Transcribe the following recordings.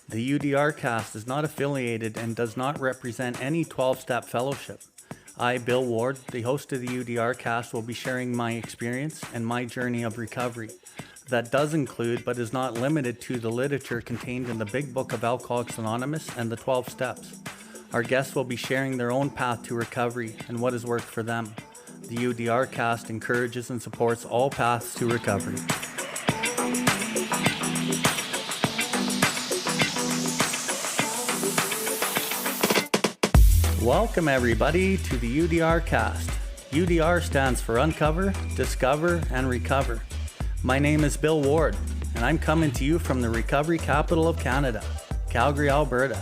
The UDRcast is not affiliated and does not represent any 12-step fellowship. I, Bill Ward, the host of the UDRcast, will be sharing my experience and my journey of recovery. That does include, but is not limited to, the literature contained in the Big Book of Alcoholics Anonymous and the 12 Steps. Our guests will be sharing their own path to recovery and what has worked for them. The UDRcast encourages and supports all paths to recovery. Welcome everybody to the UDRcast. UDR stands for Uncover, Discover, and Recover. My name is Bill Ward, and I'm coming to you from the recovery capital of Canada, Calgary, Alberta.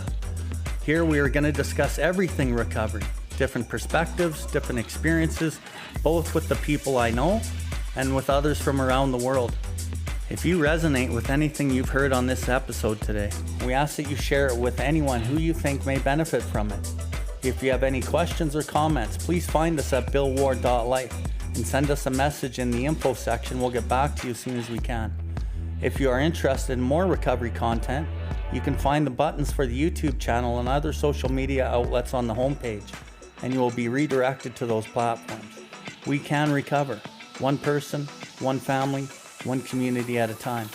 Here we are going to discuss everything recovery, different perspectives, different experiences, both with the people I know and with others from around the world. If you resonate with anything you've heard on this episode today, we ask that you share it with anyone who you think may benefit from it. If you have any questions or comments, please find us at BILLWARDLIFE and send us a message in the info section. We'll get back to you as soon as we can. If you are interested in more recovery content, you can find the buttons for the YouTube channel and other social media outlets on the homepage, and you will be redirected to those platforms. We can recover, one person, one family, one community at a time.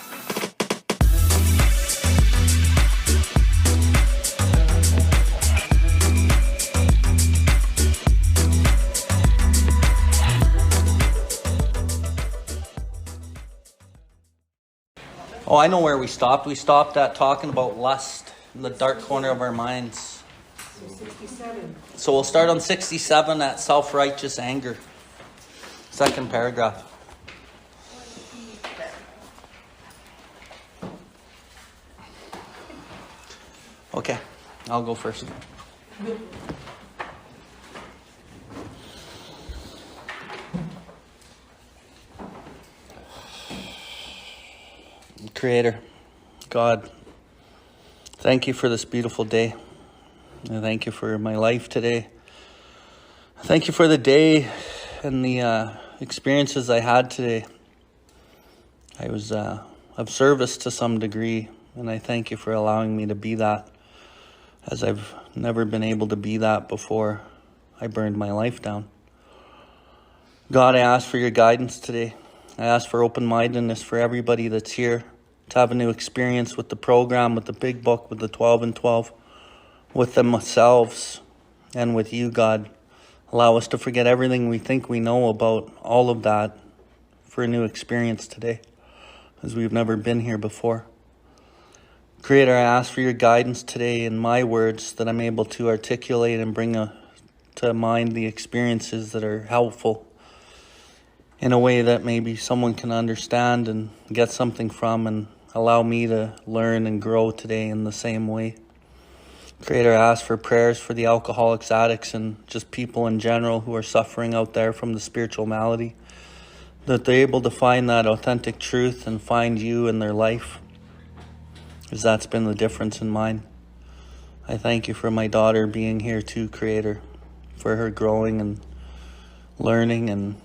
Oh, I know where we stopped. We stopped at talking about lust in the dark corner of our minds. 67. So we'll start on 67 at self-righteous anger. Second paragraph. Okay, I'll go first. Creator, God, thank you for this beautiful day. And thank you for my life today. Thank you for the day and the experiences I had today. I was of service to some degree, and I thank you for allowing me to be that, as I've never been able to be that before I burned my life down. God, I ask for your guidance today. I ask for open-mindedness for everybody that's here to have a new experience with the program, with the big book, with the 12 and 12, with themselves and with you, God. Allow us to forget everything we think we know about all of that for a new experience today, as we've never been here before. Creator, I ask for your guidance today in my words, that I'm able to articulate and bring to mind the experiences that are helpful in a way that maybe someone can understand and get something from, and allow me to learn and grow today in the same way. Creator, I ask for prayers for the alcoholics, addicts, and just people in general who are suffering out there from the spiritual malady, that they're able to find that authentic truth and find you in their life, because that's been the difference in mine. I thank you for my daughter being here too, Creator, for her growing and learning and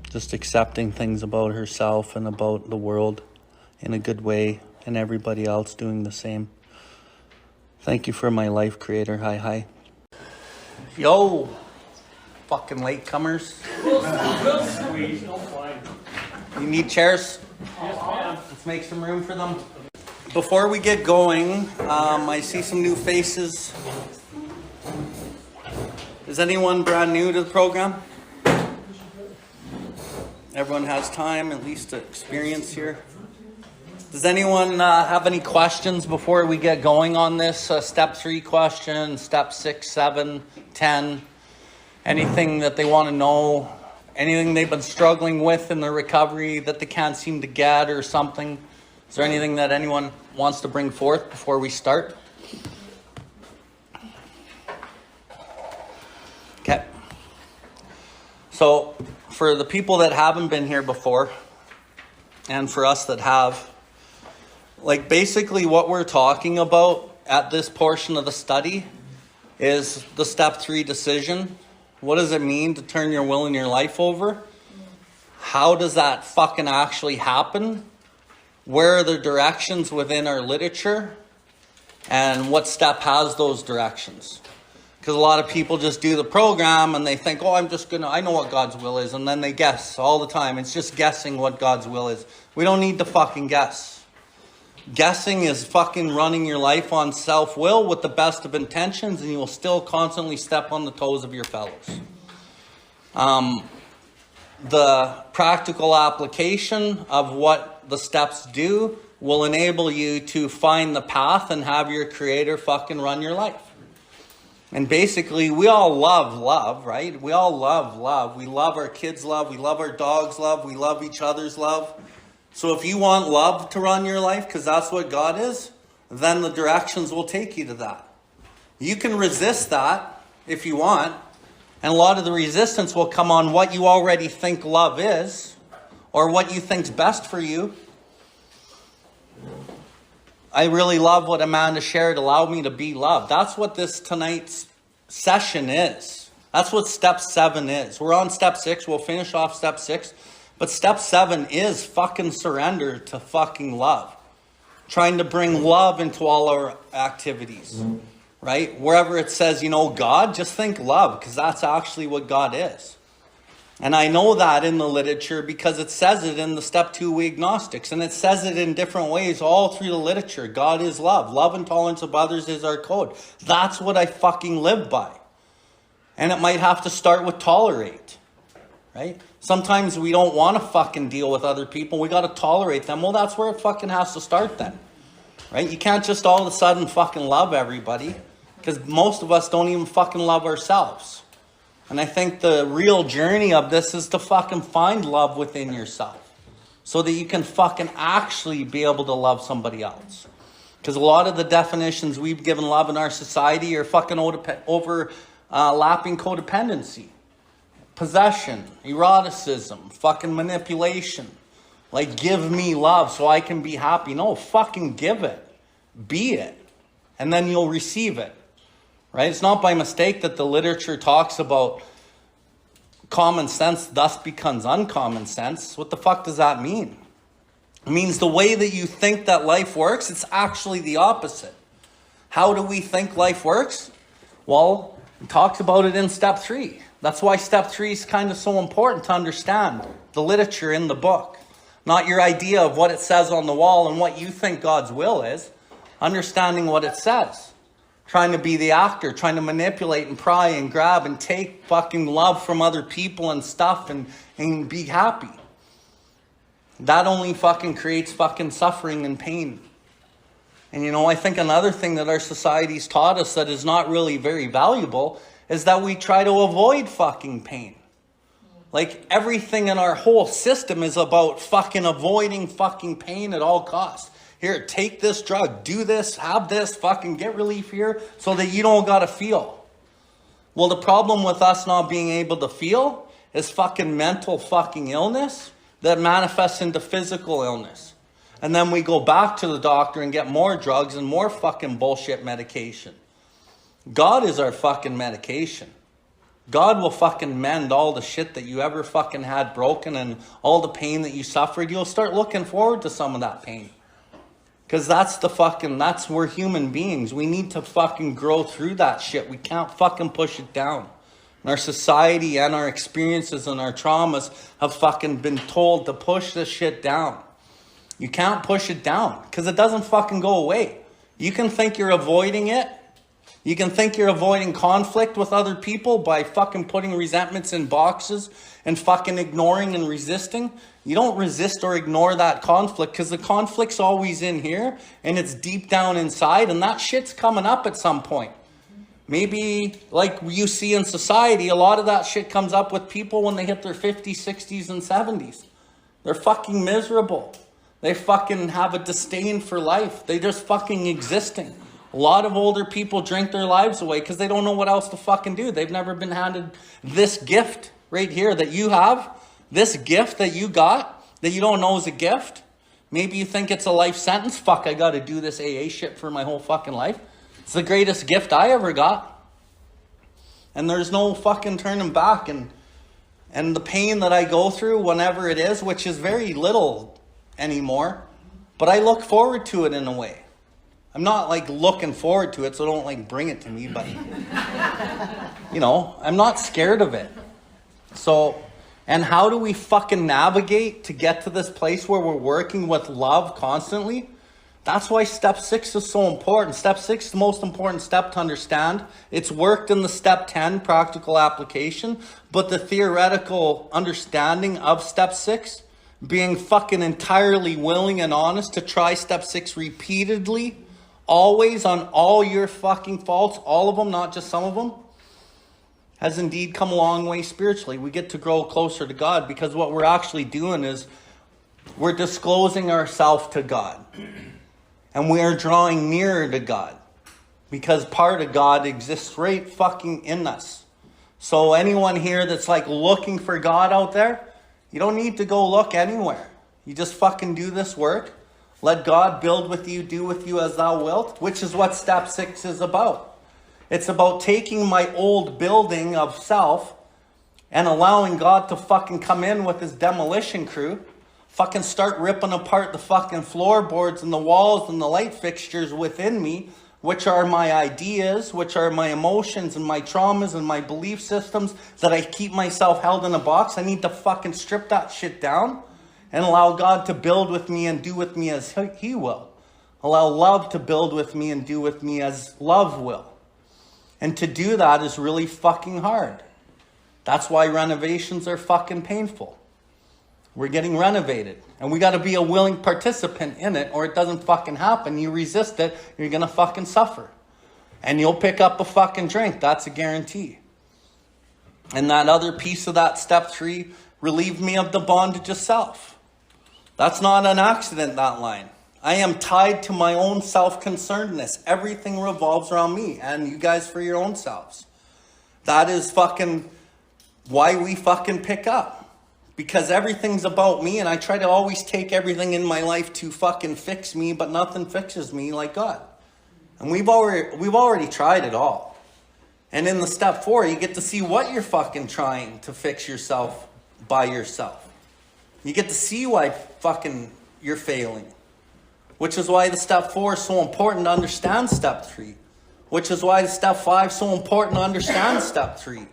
just accepting things about herself and about the world in a good way, and everybody else doing the same. Thank you for my life, Creator. Hi. Yo, fucking latecomers. You need chairs? Yes, ma'am. Let's make some room for them. Before we get going, I see some new faces. Is anyone brand new to the program? Everyone has time, at least to experience here. Does anyone have any questions before we get going on this? Step 3 question, step 6, 7, 10. Anything that they want to know? Anything they've been struggling with in their recovery that they can't seem to get or something? Is there anything that anyone wants to bring forth before we start? Okay. So, for the people that haven't been here before, and for us that have, like basically what we're talking about at this portion of the study is the step 3 decision. What does it mean to turn your will and your life over? How does that fucking actually happen? Where are the directions within our literature? And what step has those directions? Because a lot of people just do the program and they think, oh, I know what God's will is. And then they guess all the time. It's just guessing what God's will is. We don't need to fucking guess. Guessing is fucking running your life on self-will with the best of intentions, and you will still constantly step on the toes of your fellows. The practical application of what the steps do will enable you to find the path and have your Creator fucking run your life. And basically, we all love love, right? We all love love. We love our kids' love. We love our dogs' love. We love each other's love. So if you want love to run your life, because that's what God is, then the directions will take you to that. You can resist that if you want. And a lot of the resistance will come on what you already think love is, or what you think's best for you. I really love what Amanda shared, allow me to be loved. That's what this tonight's session is. That's what step 7 is. We're on step 6. We'll finish off step 6. But step 7 is fucking surrender to fucking love. Trying to bring love into all our activities. Right? Wherever it says, God, just think love. Because that's actually what God is. And I know that in the literature because it says it in the step 2 we agnostics. And it says it in different ways all through the literature. God is love. Love and tolerance of others is our code. That's what I fucking live by. And it might have to start with tolerate. Right? Sometimes we don't want to fucking deal with other people. We got to tolerate them. Well, that's where it fucking has to start then. Right? You can't just all of a sudden fucking love everybody. Because most of us don't even fucking love ourselves. And I think the real journey of this is to fucking find love within yourself. So that you can fucking actually be able to love somebody else. Because a lot of the definitions we've given love in our society are fucking overlapping codependency. Possession, eroticism, fucking manipulation. Like, give me love so I can be happy. No, fucking give it. Be it. And then you'll receive it. Right? It's not by mistake that the literature talks about common sense thus becomes uncommon sense. What the fuck does that mean? It means the way that you think that life works, it's actually the opposite. How do we think life works? Well, it talks about it in step 3. That's why step 3 is kind of so important to understand the literature in the book. Not your idea of what it says on the wall and what you think God's will is. Understanding what it says. Trying to be the actor, trying to manipulate and pry and grab and take fucking love from other people and stuff and be happy. That only fucking creates fucking suffering and pain. And I think another thing that our society's taught us that is not really very valuable is that we try to avoid fucking pain. Like everything in our whole system is about fucking avoiding fucking pain at all costs. Here, take this drug, do this, have this, fucking get relief here so that you don't gotta feel. Well, the problem with us not being able to feel is fucking mental fucking illness that manifests into physical illness. And then we go back to the doctor and get more drugs and more fucking bullshit medication. God is our fucking medication. God will fucking mend all the shit that you ever fucking had broken and all the pain that you suffered. You'll start looking forward to some of that pain. Because that's we're human beings. We need to fucking grow through that shit. We can't fucking push it down. And our society and our experiences and our traumas have fucking been told to push this shit down. You can't push it down because it doesn't fucking go away. You can think you're avoiding it. You can think you're avoiding conflict with other people by fucking putting resentments in boxes and fucking ignoring and resisting. You don't resist or ignore that conflict because the conflict's always in here and it's deep down inside and that shit's coming up at some point. Maybe like you see in society, a lot of that shit comes up with people when they hit their 50s, 60s, and 70s. They're fucking miserable. They fucking have a disdain for life. They just fucking existing. A lot of older people drink their lives away because they don't know what else to fucking do. They've never been handed this gift right here that you have. This gift that you got that you don't know is a gift. Maybe you think it's a life sentence. Fuck, I got to do this AA shit for my whole fucking life. It's the greatest gift I ever got. And there's no fucking turning back. And the pain that I go through whenever it is, which is very little anymore, but I look forward to it in a way. I'm not like looking forward to it, so don't like bring it to me, but you know, I'm not scared of it. So, and how do we fucking navigate to get to this place where we're working with love constantly? That's why step 6 is so important. Step 6 is the most important step to understand. It's worked in the step 10 practical application, but the theoretical understanding of step 6, being fucking entirely willing and honest to try step 6 repeatedly, always on all your fucking faults, all of them, not just some of them, has indeed come a long way spiritually. We get to grow closer to God because what we're actually doing is we're disclosing ourselves to God. And we are drawing nearer to God because part of God exists right fucking in us. So anyone here that's like looking for God out there, you don't need to go look anywhere. You just fucking do this work. Let God build with you, do with you as thou wilt, which is what step 6 is about. It's about taking my old building of self and allowing God to fucking come in with his demolition crew, fucking start ripping apart the fucking floorboards and the walls and the light fixtures within me, which are my ideas, which are my emotions and my traumas and my belief systems that I keep myself held in a box. I need to fucking strip that shit down and allow God to build with me and do with me as he will. Allow love to build with me and do with me as love will. And to do that is really fucking hard. That's why renovations are fucking painful. We're getting renovated. And we got to be a willing participant in it or it doesn't fucking happen. You resist it, you're going to fucking suffer. And you'll pick up a fucking drink. That's a guarantee. And that other piece of that step 3, relieve me of the bondage of self. That's not an accident, that line. I am tied to my own self-concernedness. Everything revolves around me and you guys for your own selves. That is fucking why we fucking pick up. Because everything's about me and I try to always take everything in my life to fucking fix me, but nothing fixes me like God. And we've already tried it all. And in the step 4, you get to see what you're fucking trying to fix yourself by yourself. You get to see why fucking you're failing. Which is why the step 4 is so important to understand step 3. Which is why the step 5 is so important to understand step 3.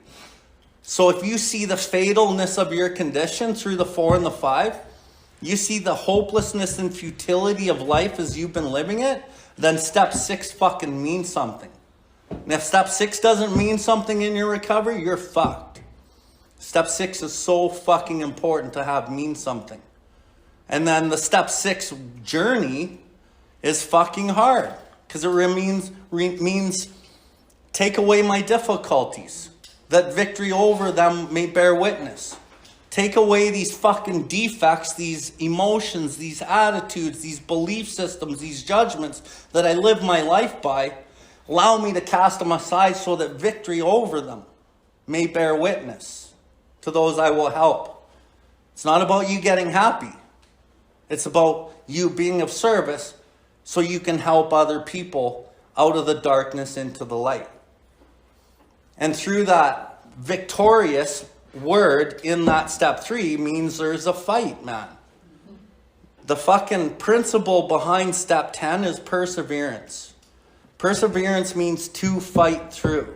So if you see the fatalness of your condition through the 4 and the 5, you see the hopelessness and futility of life as you've been living it, then step 6 fucking means something. And if step 6 doesn't mean something in your recovery, you're fucked. Step 6 is so fucking important to have mean something. And then the step 6 journey is fucking hard. Because it means take away my difficulties. That victory over them may bear witness. Take away these fucking defects, these emotions, these attitudes, these belief systems, these judgments that I live my life by. Allow me to cast them aside so that victory over them may bear witness to those I will help. It's not about you getting happy. It's about you being of service so you can help other people out of the darkness into the light. And through that victorious word in that step 3 means there's a fight, man. The fucking principle behind step 10 is perseverance. Perseverance means to fight through.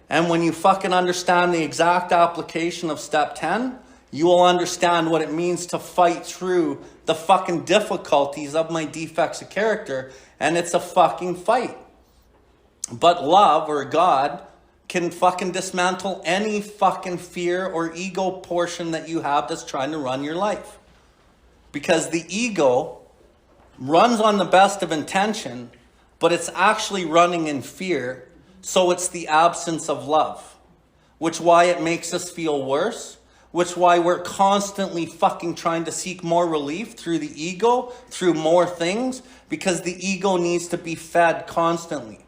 And when you fucking understand the exact application of step 10, you will understand what it means to fight through the fucking difficulties of my defects of character. And it's a fucking fight. But love or God can fucking dismantle any fucking fear or ego portion that you have that's trying to run your life. Because the ego runs on the best of intention, but it's actually running in fear. So it's the absence of love, which why it makes us feel worse, which why we're constantly fucking trying to seek more relief through the ego, through more things, because the ego needs to be fed constantly.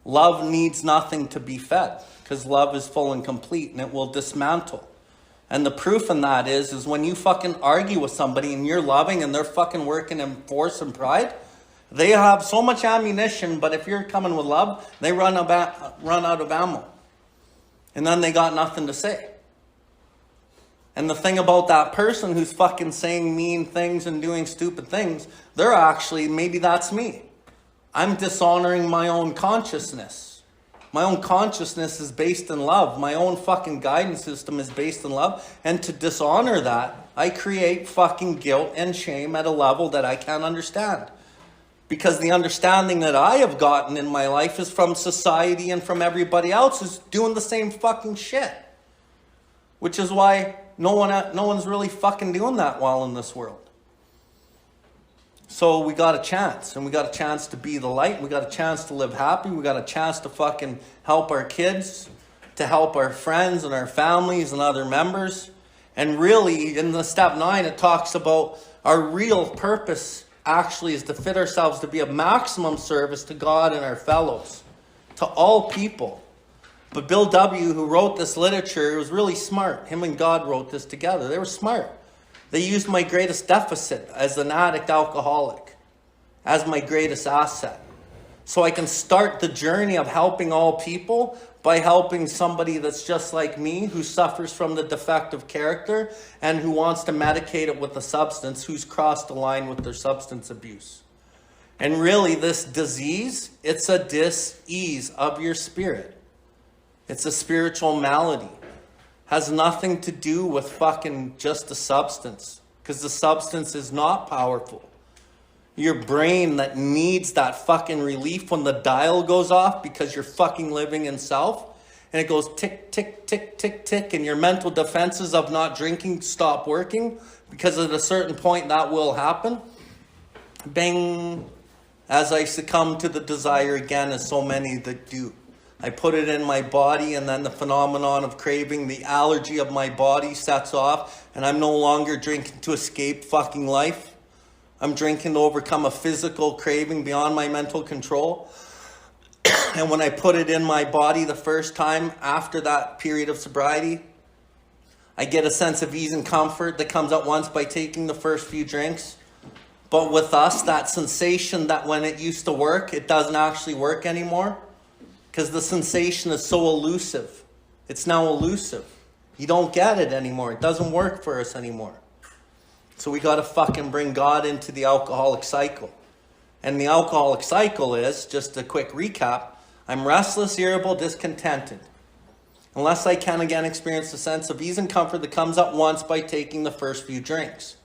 Love needs nothing to be fed because love is full and complete and it will dismantle. And the proof in that is when you fucking argue with somebody and you're loving and they're fucking working in force and pride, they have so much ammunition, but if you're coming with love, they run out of ammo. And then they got nothing to say. And the thing about that person who's fucking saying mean things and doing stupid things, they're actually, maybe that's me. I'm dishonoring my own consciousness. My own consciousness is based in love. My own fucking guidance system is based in love. And to dishonor that, I create fucking guilt and shame at a level that I can't understand. Because the understanding that I have gotten in my life is from society and from everybody else who's doing the same fucking shit. Which is why no one's really fucking doing that well in this world. So we got a chance, and we got a chance to be the light. We got a chance to live happy. We got a chance to fucking help our kids, to help our friends and our families and other members. And really, in the step 9, it talks about our real purpose actually is to fit ourselves to be of maximum service to God and our fellows, to all people. But Bill W., who wrote this literature, was really smart. Him and God wrote this together. They were smart. They used my greatest deficit as an addict alcoholic as my greatest asset. So I can start the journey of helping all people by helping somebody that's just like me, who suffers from the defective character and who wants to medicate it with a substance, who's crossed the line with their substance abuse. And really, this disease, it's a dis-ease of your spirit. It's a spiritual malady. Has nothing to do with fucking just the substance, because the substance is not powerful. Your brain that needs that fucking relief when the dial goes off because you're fucking living in self, and it goes tick, tick, tick, tick, tick, and your mental defenses of not drinking stop working, because at a certain point that will happen. Bing, as I succumb to the desire again, as so many that do. I put it in my body, and then the phenomenon of craving, the allergy of my body sets off, and I'm no longer drinking to escape fucking life. I'm drinking to overcome a physical craving beyond my mental control. And when I put it in my body the first time after that period of sobriety, I get a sense of ease and comfort that comes at once by taking the first few drinks. But with us, that sensation that when it used to work, it doesn't actually work anymore. Because the sensation is so elusive. It's now elusive. You don't get it anymore. It doesn't work for us anymore. So we got to fucking bring God into the alcoholic cycle. And the alcoholic cycle is, just a quick recap, I'm restless, irritable, discontented. Unless I can again experience the sense of ease and comfort that comes at once by taking the first few drinks.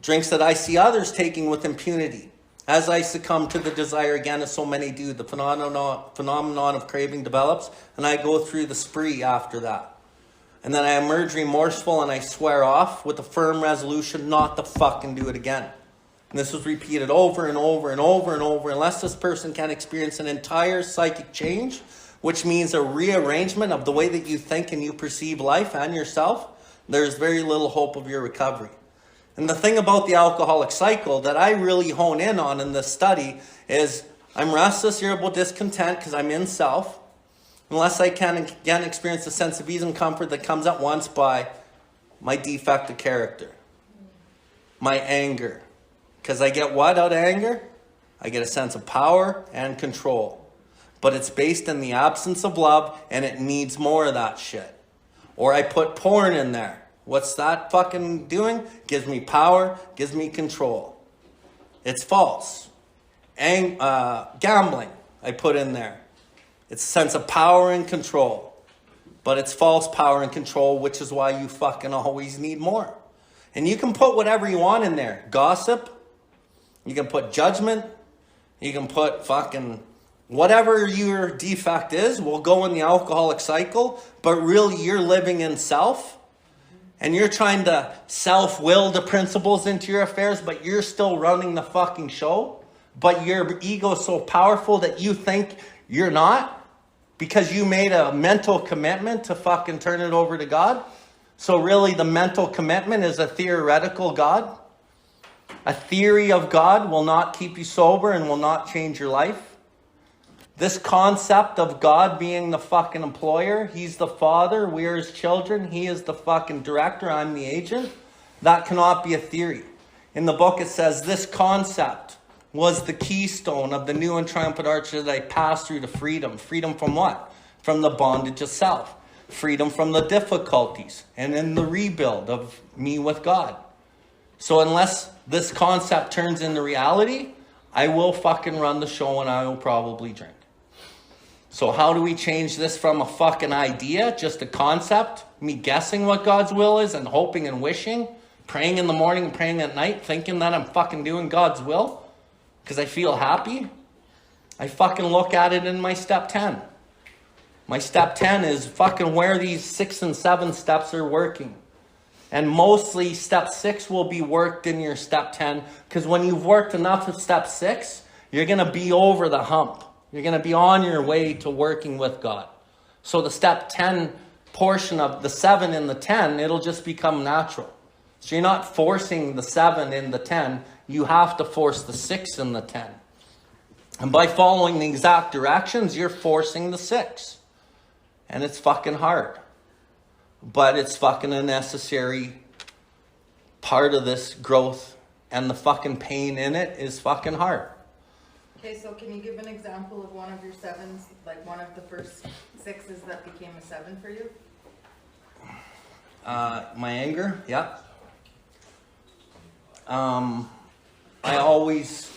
Drinks that I see others taking with impunity. As I succumb to the desire again, as so many do, the phenomenon of craving develops, and I go through the spree after that. And then I emerge remorseful, and I swear off with a firm resolution not to fucking do it again. And this was repeated over and over and over and over, unless this person can experience an entire psychic change, which means a rearrangement of the way that you think and you perceive life and yourself. There's very little hope of your recovery. And the thing about the alcoholic cycle that I really hone in on in this study is I'm restless, irritable, discontent because I'm in self. Unless I can again experience a sense of ease and comfort that comes at once by my defective character. My anger. Because I get what out of anger? I get a sense of power and control. But it's based in the absence of love, and it needs more of that shit. Or I put porn in there. What's that fucking doing? Gives me power, gives me control. It's false. Gambling, I put in there. It's a sense of power and control. But it's false power and control, which is why you fucking always need more. And you can put whatever you want in there. Gossip. You can put judgment. You can put fucking whatever your defect is will go in the alcoholic cycle. But really, you're living in self. And you're trying to self-will the principles into your affairs, but you're still running the fucking show. But your ego is so powerful that you think you're not, because you made a mental commitment to fucking turn it over to God. So really the mental commitment is a theoretical God. A theory of God will not keep you sober and will not change your life. This concept of God being the fucking employer, he's the father, we're his children, he is the fucking director, I'm the agent. That cannot be a theory. In the book it says this concept was the keystone of the new and triumphant arch that I passed through to freedom. Freedom from what? From the bondage of self. Freedom from the difficulties and in the rebuild of me with God. So unless this concept turns into reality, I will fucking run the show and I will probably drink. So how do we change this from a fucking idea, just a concept, me guessing what God's will is and hoping and wishing, praying in the morning and praying at night, thinking that I'm fucking doing God's will because I feel happy? I fucking look at it in my step 10. My step 10 is fucking where these 6 and 7 steps are working. And mostly step 6 will be worked in your step 10, because when you've worked enough of step 6, you're going to be over the hump. You're going to be on your way to working with God. So the step 10 portion of the 7 and the 10, it'll just become natural. So you're not forcing the 7 in the 10. You have to force the 6 in the 10. And by following the exact directions, you're forcing the 6. And it's fucking hard. But it's fucking a necessary part of this growth. And the fucking pain in it is fucking hard. Okay, so can you give an example of one of your 7s, like one of the first 6s that became a 7 for you? My anger, yeah. I'll use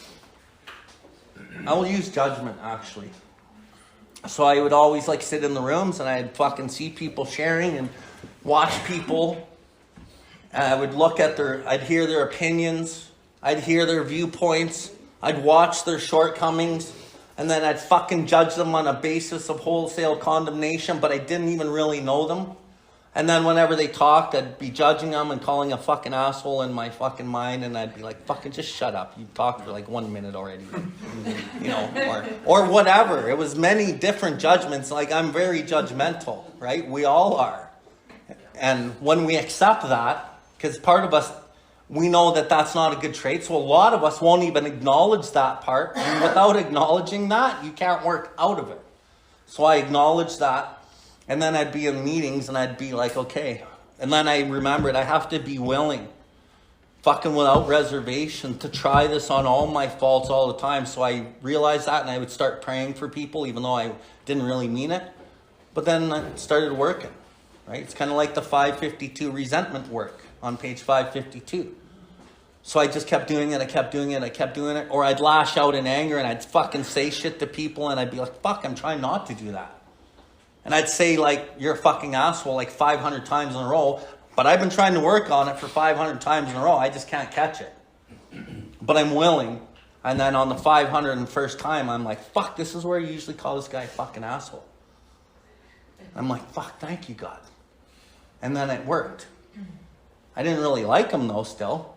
judgment, actually. So I would always like sit in the rooms and I'd fucking see people sharing and watch people. And I would look at I'd hear their opinions. I'd hear their viewpoints. I'd watch their shortcomings. And then I'd fucking judge them on a basis of wholesale condemnation, but I didn't even really know them. And then whenever they talked, I'd be judging them and calling a fucking asshole in my fucking mind. And I'd be like, fucking just shut up. You've talked for like 1 minute already. You know, or whatever. It was many different judgments. Like, I'm very judgmental, right? We all are. And when we accept that, because part of us, we know that that's not a good trait. So a lot of us won't even acknowledge that part. And without acknowledging that, you can't work out of it. So I acknowledge that. And then I'd be in meetings and I'd be like, okay. And then I remembered I have to be willing, fucking without reservation, to try this on all my faults all the time. So I realized that and I would start praying for people even though I didn't really mean it. But then it started working, right? It's kind of like the 552 resentment work on page 552. So I just kept doing it. I kept doing it. Or I'd lash out in anger and I'd fucking say shit to people and I'd be like, fuck, I'm trying not to do that. And I'd say, like, you're a fucking asshole like 500 times in a row. But I've been trying to work on it for 500 times in a row. I just can't catch it. But I'm willing. And then on the 501st time, I'm like, fuck, this is where you usually call this guy a fucking asshole. I'm like, fuck, thank you, God. And then it worked. I didn't really like him, though, still.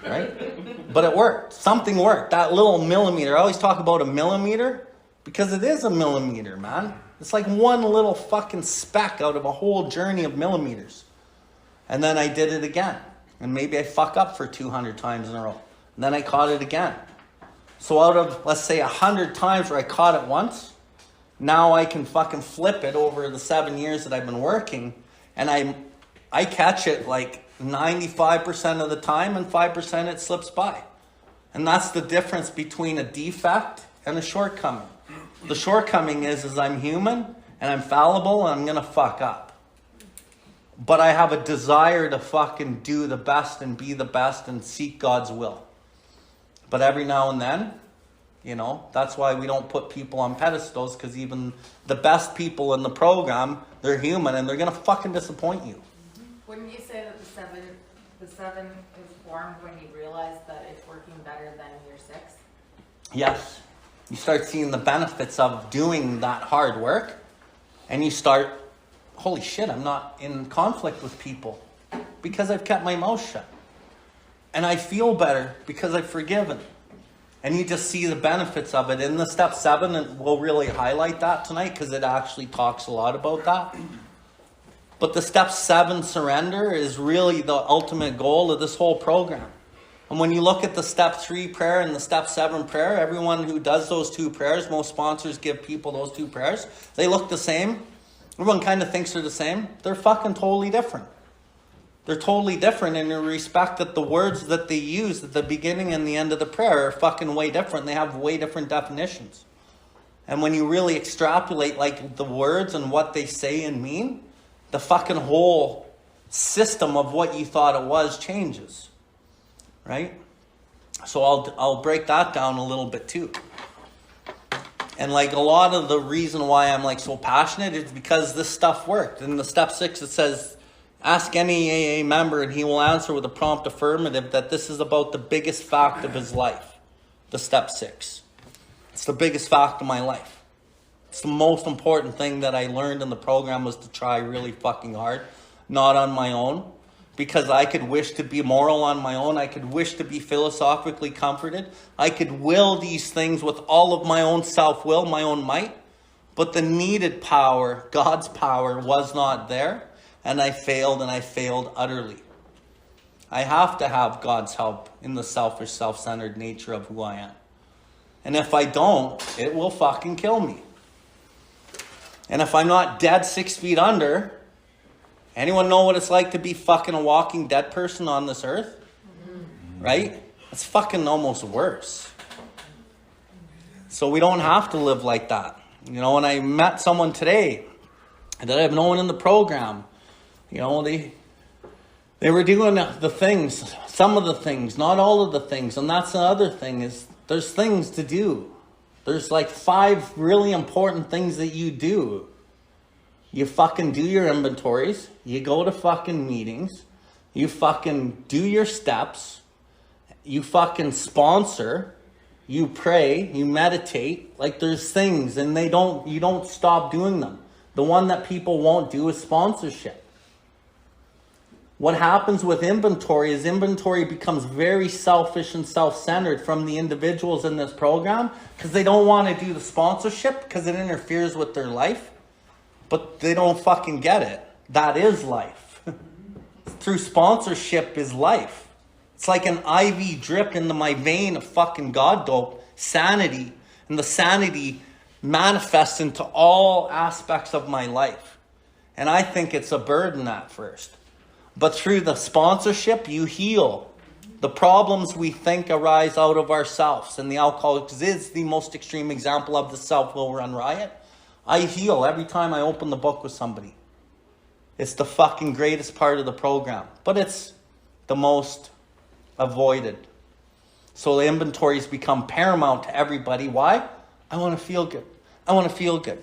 Right? But it worked. Something worked. That little millimeter. I always talk about a millimeter because it is a millimeter, man. It's like one little fucking speck out of a whole journey of millimeters. And then I did it again. And maybe I fuck up for 200 times in a row. And then I caught it again. So out of, let's say, 100 times where I caught it once, now I can fucking flip it over the 7 years that I've been working. And I catch it like 95% of the time and 5% it slips by. And that's the difference between a defect and a shortcoming. The shortcoming is I'm human and I'm fallible and I'm going to fuck up. But I have a desire to fucking do the best and be the best and seek God's will. But every now and then, you know, that's why we don't put people on pedestals, because even the best people in the program, they're human and they're going to fucking disappoint you. Wouldn't you say that the seven is formed when you realize that it's working better than your 6? Yes. You start seeing the benefits of doing that hard work, and you start, holy shit, I'm not in conflict with people because I've kept my mouth shut. And I feel better because I've forgiven. And you just see the benefits of it. In the step 7, and we'll really highlight that tonight because it actually talks a lot about that. But the step 7 surrender is really the ultimate goal of this whole program. And when you look at the step 3 prayer and the step 7 prayer, everyone who does those 2 prayers, most sponsors give people those 2 prayers, they look the same. Everyone kind of thinks they're the same. They're fucking totally different. They're totally different in the respect that the words that they use at the beginning and the end of the prayer are fucking way different. They have way different definitions. And when you really extrapolate like the words and what they say and mean, the fucking whole system of what you thought it was changes. Right? So I'll break that down a little bit too. And like a lot of the reason why I'm like so passionate is because this stuff worked. In the step 6, it says, ask any AA member and he will answer with a prompt affirmative that this is about the biggest fact of his life. The step 6. It's the biggest fact of my life. It's the most important thing that I learned in the program was to try really fucking hard, not on my own. Because I could wish to be moral on my own. I could wish to be philosophically comforted. I could will these things with all of my own self-will, my own might. But the needed power, God's power, was not there. And I failed utterly. I have to have God's help in the selfish, self-centered nature of who I am. And if I don't, it will fucking kill me. And if I'm not dead 6 feet under... Anyone know what it's like to be fucking a walking dead person on this earth? Right? It's fucking almost worse. So we don't have to live like that. You know, when I met someone today that I've known in the program, you know, they were doing the things, some of the things, not all of the things. And that's the other thing is there's things to do. There's like 5 really important things that you do. You fucking do your inventories. You go to fucking meetings. You fucking do your steps. You fucking sponsor. You pray. You meditate. Like there's things and you don't stop doing them. The one that people won't do is sponsorship. What happens with inventory is inventory becomes very selfish and self-centered from the individuals in this program because they don't want to do the sponsorship because it interferes with their life. But they don't fucking get it. That is life. Through sponsorship is life. It's like an IV drip into my vein of fucking God dope, sanity. And the sanity manifests into all aspects of my life. And I think it's a burden at first. But through the sponsorship, you heal. The problems we think arise out of ourselves. And the Alcoholics is the most extreme example of the self-will run riot. I heal every time I open the book with somebody. It's the fucking greatest part of the program. But it's the most avoided. So the inventories become paramount to everybody. Why? I want to feel good. I want to feel good.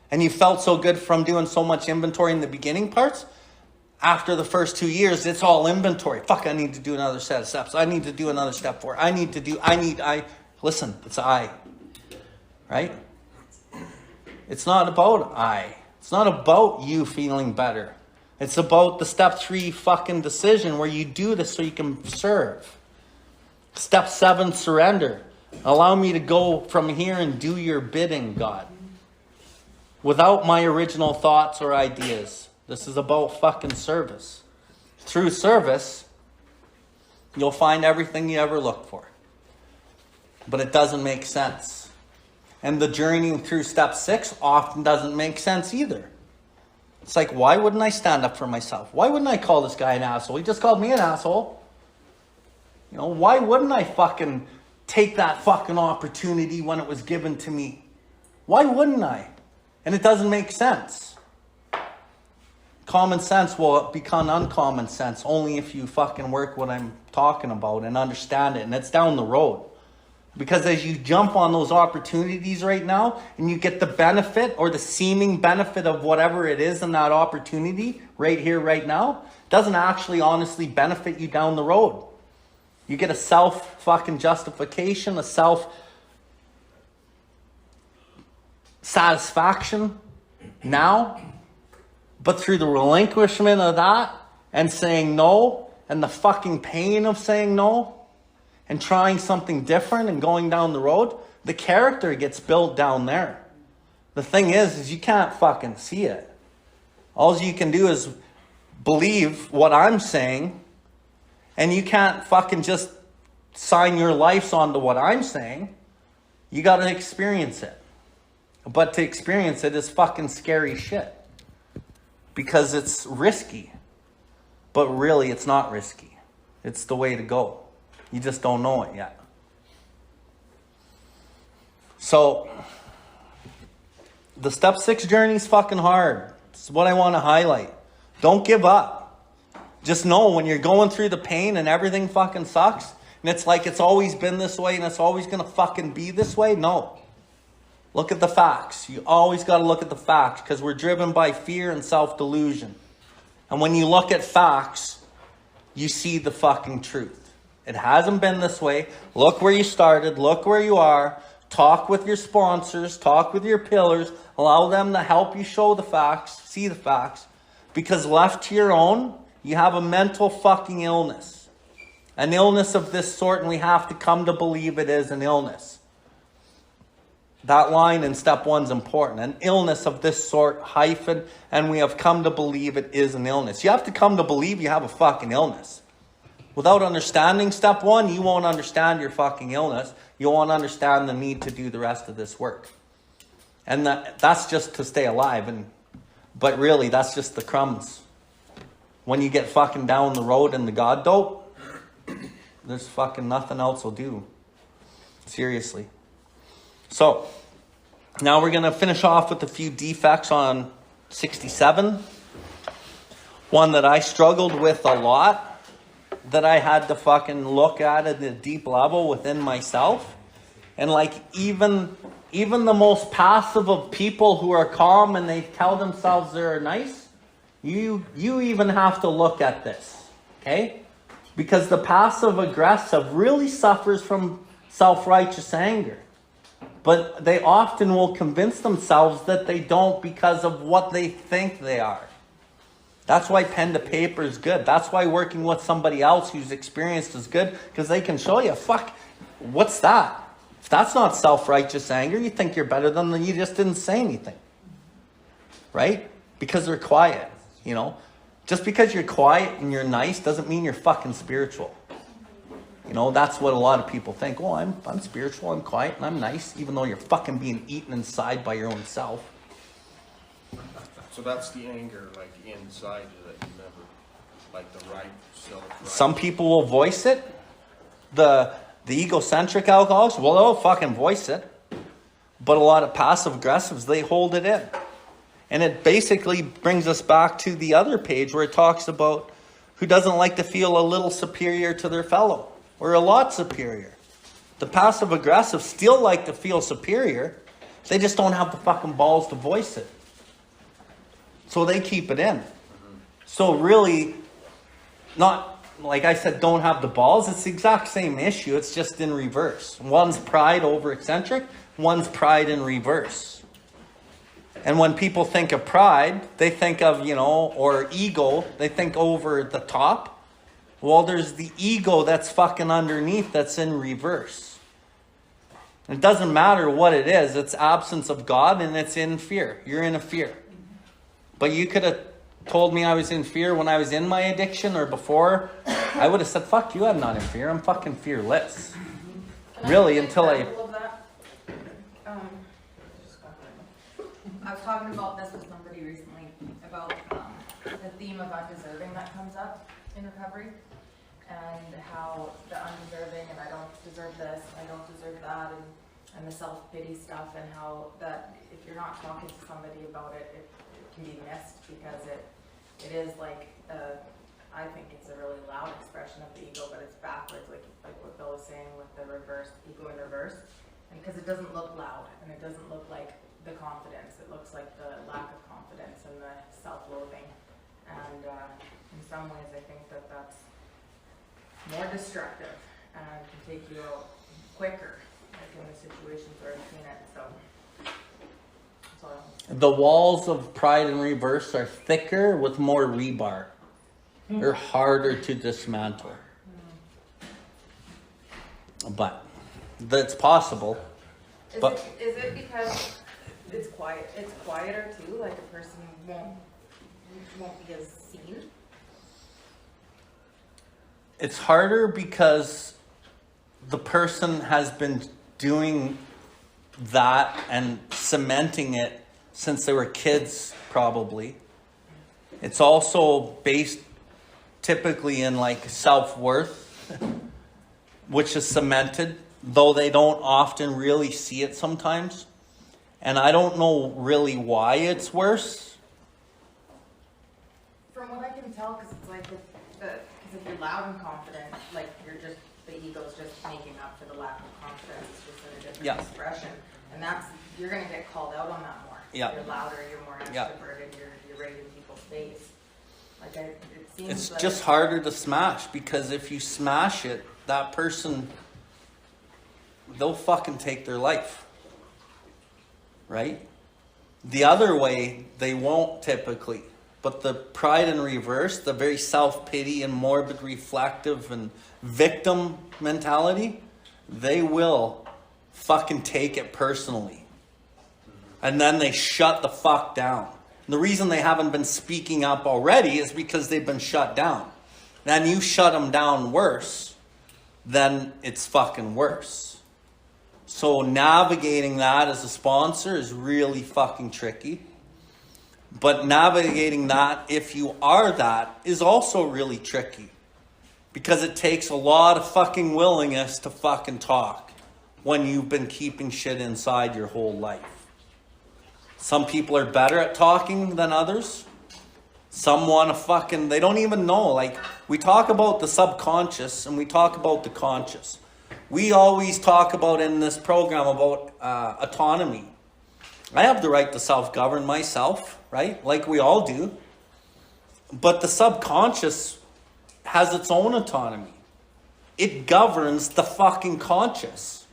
And you felt so good from doing so much inventory in the beginning parts. After the first 2 years, it's all inventory. Fuck, I need to do another set of steps. I need to do another step 4. Listen, it's I. Right? It's not about I. It's not about you feeling better. It's about the step 3 fucking decision where you do this so you can serve. Step 7, surrender. Allow me to go from here and do your bidding, God. Without my original thoughts or ideas. This is about fucking service. Through service, you'll find everything you ever looked for. But it doesn't make sense. And the journey through step 6 often doesn't make sense either. It's like, why wouldn't I stand up for myself? Why wouldn't I call this guy an asshole? He just called me an asshole. You know, why wouldn't I fucking take that fucking opportunity when it was given to me? Why wouldn't I? And it doesn't make sense. Common sense will become uncommon sense only if you fucking work what I'm talking about and understand it. And it's down the road. Because as you jump on those opportunities right now and you get the benefit or the seeming benefit of whatever it is in that opportunity right here, right now, doesn't actually honestly benefit you down the road. You get a self fucking justification, a self satisfaction now, but through the relinquishment of that and saying no and the fucking pain of saying no, and trying something different and going down the road, the character gets built down there. The thing is you can't fucking see it. All you can do is believe what I'm saying, and you can't fucking just sign your lives onto what I'm saying. You got to experience it. But to experience it is fucking scary shit. Because it's risky. But really, it's not risky. It's the way to go. You just don't know it yet. So, the step 6 journey is fucking hard. This is what I want to highlight. Don't give up. Just know when you're going through the pain and everything fucking sucks, And it's like it's always been this way and it's always going to fucking be this way. No. Look at the facts. You always got to look at the facts because we're driven by fear and self-delusion. And when you look at facts, you see the fucking truth. It hasn't been this way. Look where you started. Look where you are. Talk with your sponsors. Talk with your pillars. Allow them to help you show the facts, see the facts. Because left to your own, you have a mental fucking illness. An illness of this sort, and we have to come to believe it is an illness. That line in step 1 is important. An illness of this sort, hyphen, and we have come to believe it is an illness. You have to come to believe you have a fucking illness. Without understanding step 1, you won't understand your fucking illness. You won't understand the need to do the rest of this work. And that's just to stay alive. But really, that's just the crumbs. When you get fucking down the road in the God dope, there's fucking nothing else will do. Seriously. So, now we're going to finish off with a few defects on 67. One that I struggled with a lot, that I had to fucking look at a deep level within myself. And like even the most passive of people who are calm and they tell themselves they're nice, you even have to look at this, okay? Because the passive aggressive really suffers from self-righteous anger. But they often will convince themselves that they don't because of what they think they are. That's why pen to paper is good. That's why working with somebody else who's experienced is good, because they can show you, fuck, what's that? If that's not self-righteous anger, you think you're better than them, you just didn't say anything. Right? Because they're quiet, you know? Just because you're quiet and you're nice doesn't mean you're fucking spiritual. You know, that's what a lot of people think. Oh, I'm spiritual, I'm quiet, and I'm nice, even though you're fucking being eaten inside by your own self. So that's the anger, like inside you that you never, like the right self. Some people will voice it. The egocentric alcoholics, well, they'll fucking voice it. But a lot of passive aggressives, they hold it in. And it basically brings us back to the other page where it talks about who doesn't like to feel a little superior to their fellow or a lot superior. The passive aggressives still like to feel superior. They just don't have the fucking balls to voice it. So they keep it in. So really, not, like I said, don't have the balls. It's the exact same issue. It's just in reverse. One's pride over eccentric. One's pride in reverse. And when people think of pride, they think of, or ego, they think over the top. Well, there's the ego that's fucking underneath that's in reverse. It doesn't matter what it is. It's absence of God and it's in fear. You're in a fear. But you could have told me I was in fear when I was in my addiction or before. I would have said, fuck you, I'm not in fear. I'm fucking fearless. Really, until I... I was talking about this with somebody recently, about the theme of undeserving that comes up in recovery. And how the undeserving, and I don't deserve this, I don't deserve that, and the self-pity stuff, and how that if you're not talking to somebody about it, it can be missed because it is like, I think it's a really loud expression of the ego, but it's backwards, like what Bill was saying with the reverse, ego in reverse. And because it doesn't look loud, and it doesn't look like the confidence, it looks like the lack of confidence and the self-loathing. And in some ways, I think that that's more destructive and can take you out quicker, like in the situations where I've seen it. So the walls of pride and reverse are thicker with more rebar. They're harder to dismantle. But that's possible. Is it because it's quiet? It's quieter too. Like a person won't be as seen. It's harder because the person has been doing that and cementing it since they were kids, probably. It's also based typically in like self-worth, which is cemented, though they don't often really see it sometimes. And I don't know really why it's worse. From what I can tell, because it's like, because if you're loud and confident, like you're just the ego's just making up for the lack of confidence. It's just in a different Yeah. expression. And that's, you're gonna get called out on that more. Yeah. You're louder, you're more Yeah. extroverted, you're right in people's face. Like, it seems It's like just harder to smash, because if you smash it, that person, they'll fucking take their life. Right? The other way, they won't typically. But the pride in reverse, the very self-pity and morbid reflective and victim mentality, they will fucking take it personally. And then they shut the fuck down. And the reason they haven't been speaking up already is because they've been shut down. Then you shut them down worse, then it's fucking worse. So navigating that as a sponsor is really fucking tricky. But navigating that, if you are that, is also really tricky. Because it takes a lot of fucking willingness to fucking talk when you've been keeping shit inside your whole life. Some people are better at talking than others. Some want to fucking, they don't even know. Like, we talk about the subconscious and we talk about the conscious. We always talk about in this program about autonomy. I have the right to self-govern myself, right? Like we all do. But the subconscious has its own autonomy. It governs the fucking conscious.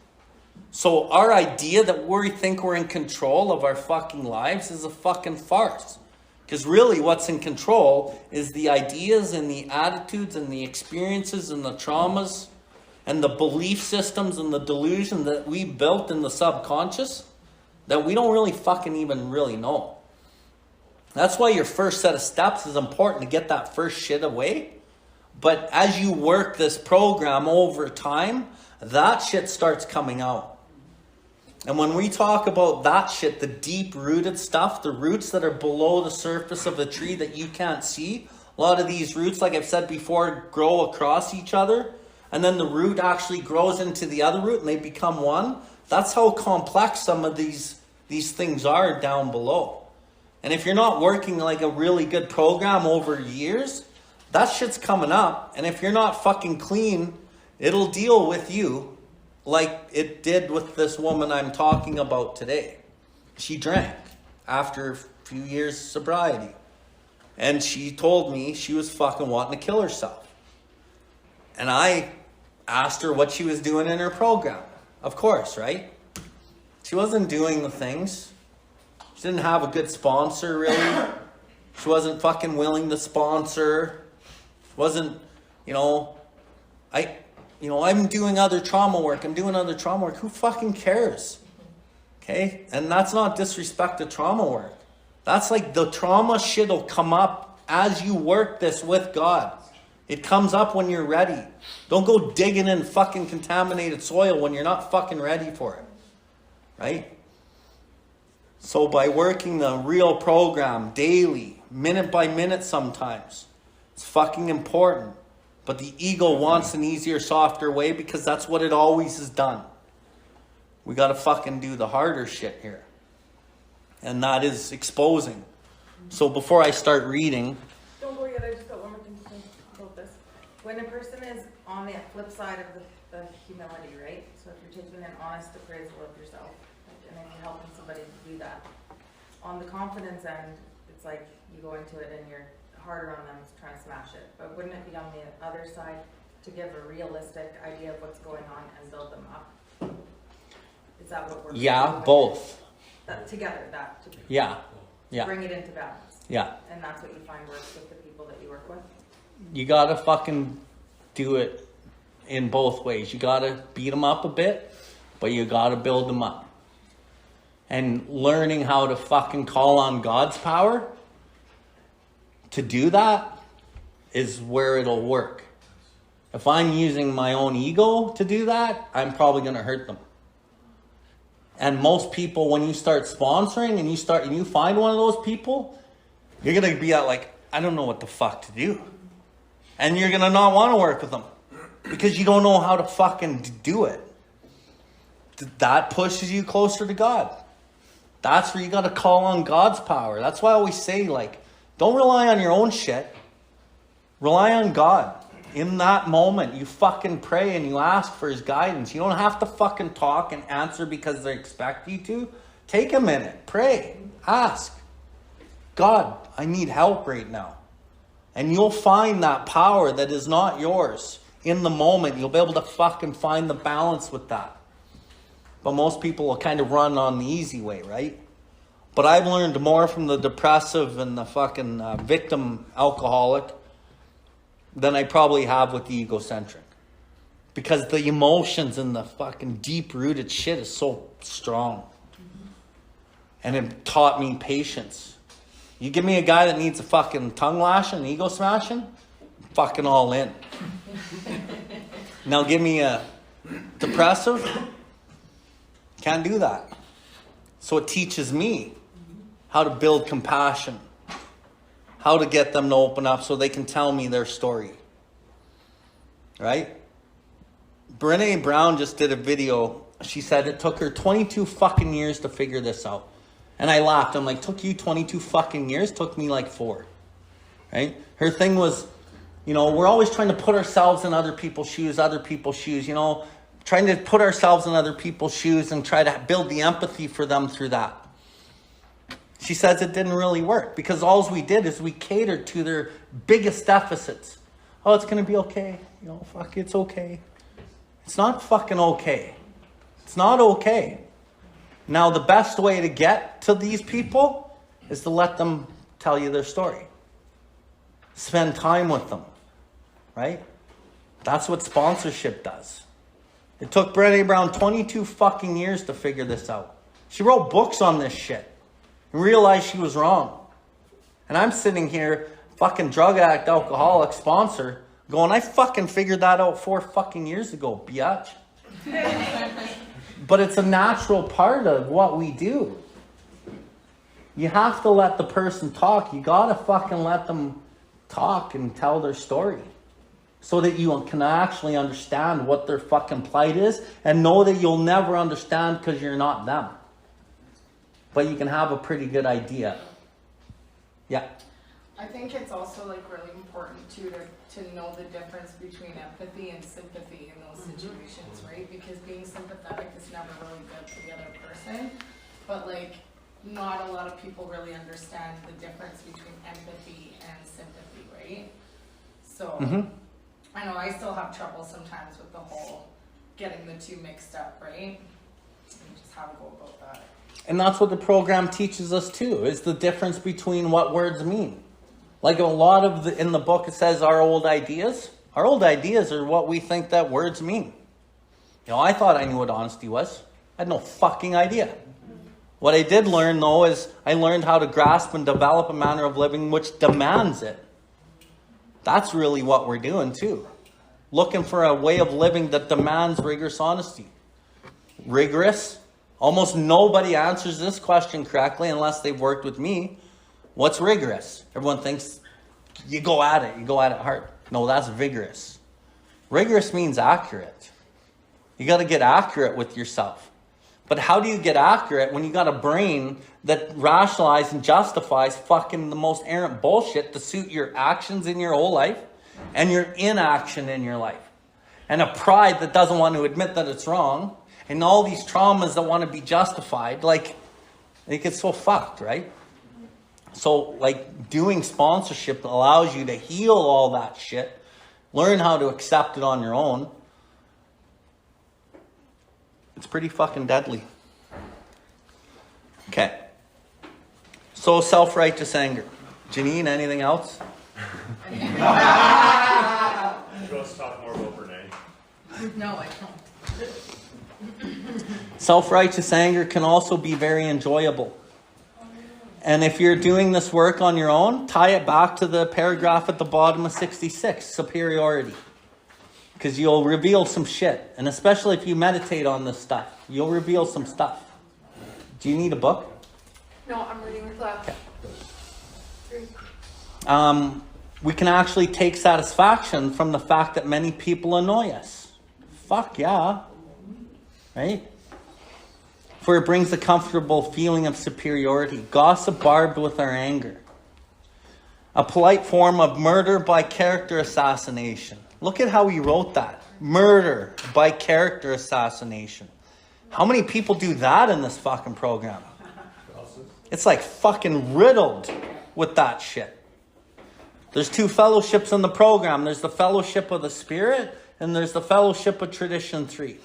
So our idea that we think we're in control of our fucking lives is a fucking farce. Because really what's in control is the ideas and the attitudes and the experiences and the traumas and the belief systems and the delusion that we built in the subconscious that we don't really fucking even really know. That's why your first set of steps is important, to get that first shit away. But as you work this program over time, that shit starts coming out. And when we talk about that shit, the deep-rooted stuff, the roots that are below the surface of the tree that you can't see, a lot of these roots, like I've said before, grow across each other. And then the root actually grows into the other root and they become one. That's how complex some of these things are down below. And if you're not working like a really good program over years, that shit's coming up. And if you're not fucking clean, it'll deal with you like it did with this woman I'm talking about today. She drank after a few years sobriety. And she told me she was fucking wanting to kill herself. And I asked her what she was doing in her program. Of course, right? She wasn't doing the things. She didn't have a good sponsor, really. She wasn't fucking willing to sponsor. Wasn't, I'm doing other trauma work. Who fucking cares? Okay? And that's not disrespect to trauma work. That's like the trauma shit will come up as you work this with God. It comes up when you're ready. Don't go digging in fucking contaminated soil when you're not fucking ready for it. Right? So by working the real program daily, minute by minute sometimes, it's fucking important. But the ego wants an easier, softer way because that's what it always has done. We got to fucking do the harder shit here. And that is exposing. So before I start reading... Don't go yet, I just got one more thing to say about this. When a person is on the flip side of the humility, right? So if you're taking an honest appraisal of yourself, and then you're helping somebody to do that. On the confidence end, it's like you go into it and you're harder on them trying to smash it. But wouldn't it be on the other side to give a realistic idea of what's going on and build them up? Is that what we're doing? Both. Together. Bring it into balance. Yeah. And that's what you find works with the people that you work with? You gotta fucking do it in both ways. You gotta beat them up a bit, but you gotta build them up. And learning how to fucking call on God's power to do that is where it'll work. If I'm using my own ego to do that, I'm probably gonna hurt them. And most people, when you start sponsoring and you find one of those people, you're going to be like, I don't know what the fuck to do. And you're going to not want to work with them because you don't know how to fucking do it. That pushes you closer to God. That's where you got to call on God's power. That's why I always say, don't rely on your own shit. Rely on God. In that moment, you fucking pray and you ask for his guidance. You don't have to fucking talk and answer because they expect you to. Take a minute, pray, ask. God, I need help right now. And you'll find that power that is not yours in the moment. You'll be able to fucking find the balance with that. But most people will kind of run on the easy way, right? But I've learned more from the depressive and the fucking victim alcoholic than I probably have with the egocentric. Because the emotions and the fucking deep-rooted shit is so strong. And it taught me patience. You give me a guy that needs a fucking tongue lashing, ego smashing, I'm fucking all in. Now give me a depressive, can't do that. So it teaches me how to build compassion, how to get them to open up so they can tell me their story. Right? Brené Brown just did a video. She said it took her 22 fucking years to figure this out. And I laughed. I'm like, took you 22 fucking years? Took me like 4. Right? Her thing was, you know, we're always trying to put ourselves in other people's shoes, you know, trying to put ourselves in other people's shoes and try to build the empathy for them through that. She says it didn't really work because all we did is we catered to their biggest deficits. Oh, it's going to be okay. You know, fuck, it's okay. It's not fucking okay. It's not okay. Now, the best way to get to these people is to let them tell you their story. Spend time with them, right? That's what sponsorship does. It took Brené Brown 22 fucking years to figure this out. She wrote books on this shit and realized she was wrong. And I'm sitting here, fucking drug addict, alcoholic, sponsor, going, I fucking figured that out 4 fucking years ago, biatch. But it's a natural part of what we do. You have to let the person talk. You gotta fucking let them talk and tell their story. So that you can actually understand what their fucking plight is. And know that you'll never understand because you're not them. But you can have a pretty good idea. Yeah. I think it's also like really important too to know the difference between empathy and sympathy in those situations, right? Because being sympathetic is never really good for the other person, but like not a lot of people really understand the difference between empathy and sympathy, right? So I know I still have trouble sometimes with the whole getting the two mixed up, right? And just how to go about that. And that's what the program teaches us too, is the difference between what words mean. Like a lot of in the book, it says our old ideas. Our old ideas are what we think that words mean. You know, I thought I knew what honesty was. I had no fucking idea. What I did learn, though, is I learned how to grasp and develop a manner of living which demands it. That's really what we're doing, too. Looking for a way of living that demands rigorous honesty. Rigorous? Almost nobody answers this question correctly unless they've worked with me. What's rigorous? Everyone thinks you go at it hard. No, that's vigorous. Rigorous means accurate. You got to get accurate with yourself. But how do you get accurate when you got a brain that rationalizes and justifies fucking the most errant bullshit to suit your actions in your whole life and your inaction in your life? And a pride that doesn't want to admit that it's wrong, and all these traumas that want to be justified, like it gets so fucked, right? So, like, doing sponsorship allows you to heal all that shit, learn how to accept it on your own. It's pretty fucking deadly. Okay. So, self-righteous anger. Janine, anything else? You want us to talk more about Brené? No, I don't. Self-righteous anger can also be very enjoyable. And if you're doing this work on your own, tie it back to the paragraph at the bottom of 66, superiority. Because you'll reveal some shit. And especially if you meditate on this stuff, you'll reveal some stuff. Do you need a book? No, I'm reading with that. Okay. We can actually take satisfaction from the fact that many people annoy us. Fuck yeah. Right? For it brings a comfortable feeling of superiority. Gossip barbed with our anger. A polite form of murder by character assassination. Look at how he wrote that. Murder by character assassination. How many people do that in this fucking program? It's like fucking riddled with that shit. There's 2 fellowships in the program. There's the fellowship of the Spirit and there's the fellowship of tradition 3.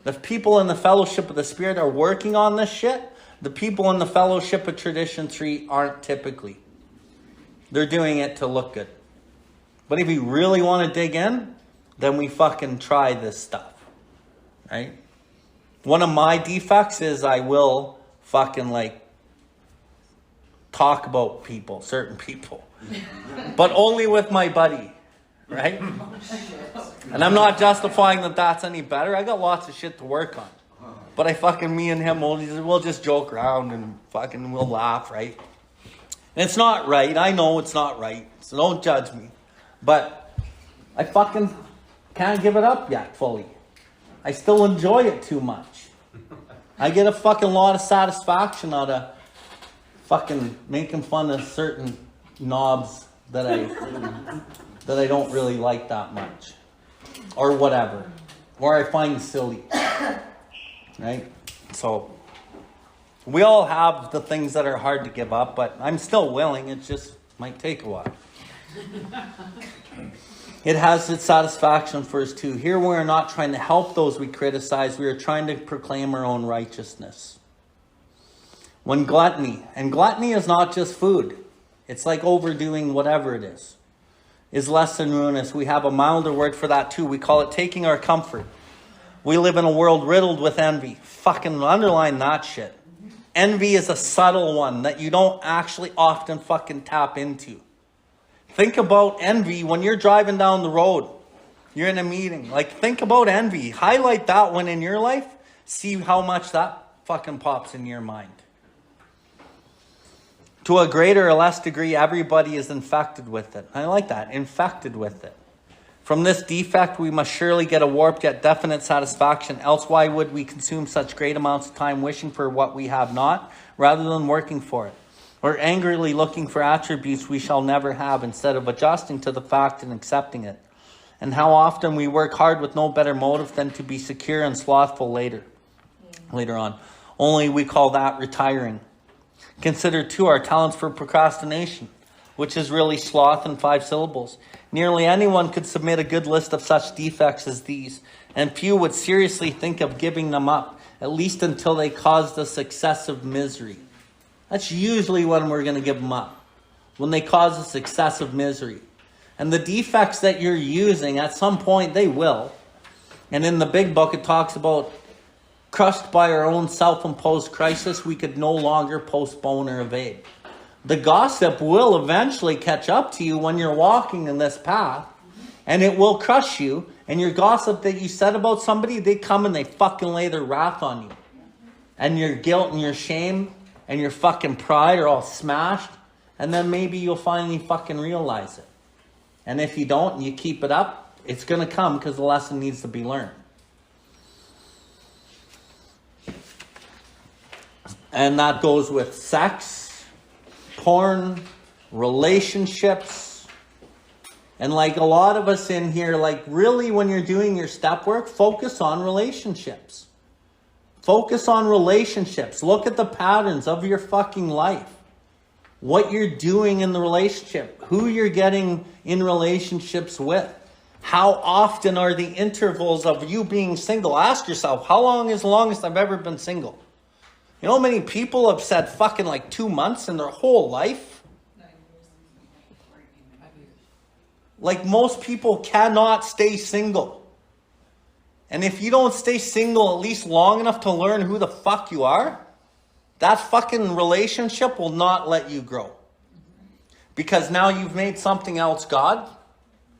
The people in the fellowship of the Spirit are working on this shit. The people in the fellowship of tradition 3 aren't typically. They're doing it to look good. But if you really want to dig in, then we fucking try this stuff. Right? One of my defects is I will fucking like talk about people, certain people. But only with my buddy. Right? And I'm not justifying that that's any better. I got lots of shit to work on. But me and him, we'll just joke around and fucking we'll laugh, right? And it's not right. I know it's not right. So don't judge me. But I fucking can't give it up yet fully. I still enjoy it too much. I get a fucking lot of satisfaction out of fucking making fun of certain knobs that I don't really like that much. Or whatever. Or I find silly. Right? So, we all have the things that are hard to give up, but I'm still willing. It just might take a while. It has its satisfaction for us too. Here we are not trying to help those we criticize. We are trying to proclaim our own righteousness. When gluttony, and gluttony is not just food. It's like overdoing whatever it is less than ruinous. We have a milder word for that too. We call it taking our comfort. We live in a world riddled with envy. Fucking underline that shit. Envy is a subtle one that you don't actually often fucking tap into. Think about envy when you're driving down the road. You're in a meeting. Like, think about envy. Highlight that one in your life. See how much that fucking pops in your mind. To a greater or less degree, everybody is infected with it. I like that. Infected with it. From this defect, we must surely get a warped yet definite satisfaction. Else why would we consume such great amounts of time wishing for what we have not, rather than working for it? Or angrily looking for attributes we shall never have, instead of adjusting to the fact and accepting it. And how often we work hard with no better motive than to be secure and slothful later on. Only we call that retiring. Consider too our talents for procrastination, which is really sloth in 5 syllables. Nearly anyone could submit a good list of such defects as these, and few would seriously think of giving them up, at least until they caused us excessive misery. That's usually when we're going to give them up, when they cause us excessive misery. And the defects that you're using, at some point they will. And in the big book it talks about crushed by our own self-imposed crisis, we could no longer postpone or evade. The gossip will eventually catch up to you when you're walking in this path, and it will crush you. And your gossip that you said about somebody, they come and they fucking lay their wrath on you. And your guilt and your shame and your fucking pride are all smashed. And then maybe you'll finally fucking realize it. And if you don't and you keep it up, it's going to come because the lesson needs to be learned. And that goes with sex, porn, relationships. And like a lot of us in here, like really when you're doing your step work, focus on relationships. Focus on relationships. Look at the patterns of your fucking life. What you're doing in the relationship. Who you're getting in relationships with. How often are the intervals of you being single? Ask yourself, how long is the longest I've ever been single? You know how many people have said fucking like 2 months in their whole life? Like most people cannot stay single. And if you don't stay single at least long enough to learn who the fuck you are, that fucking relationship will not let you grow. Because now you've made something else God,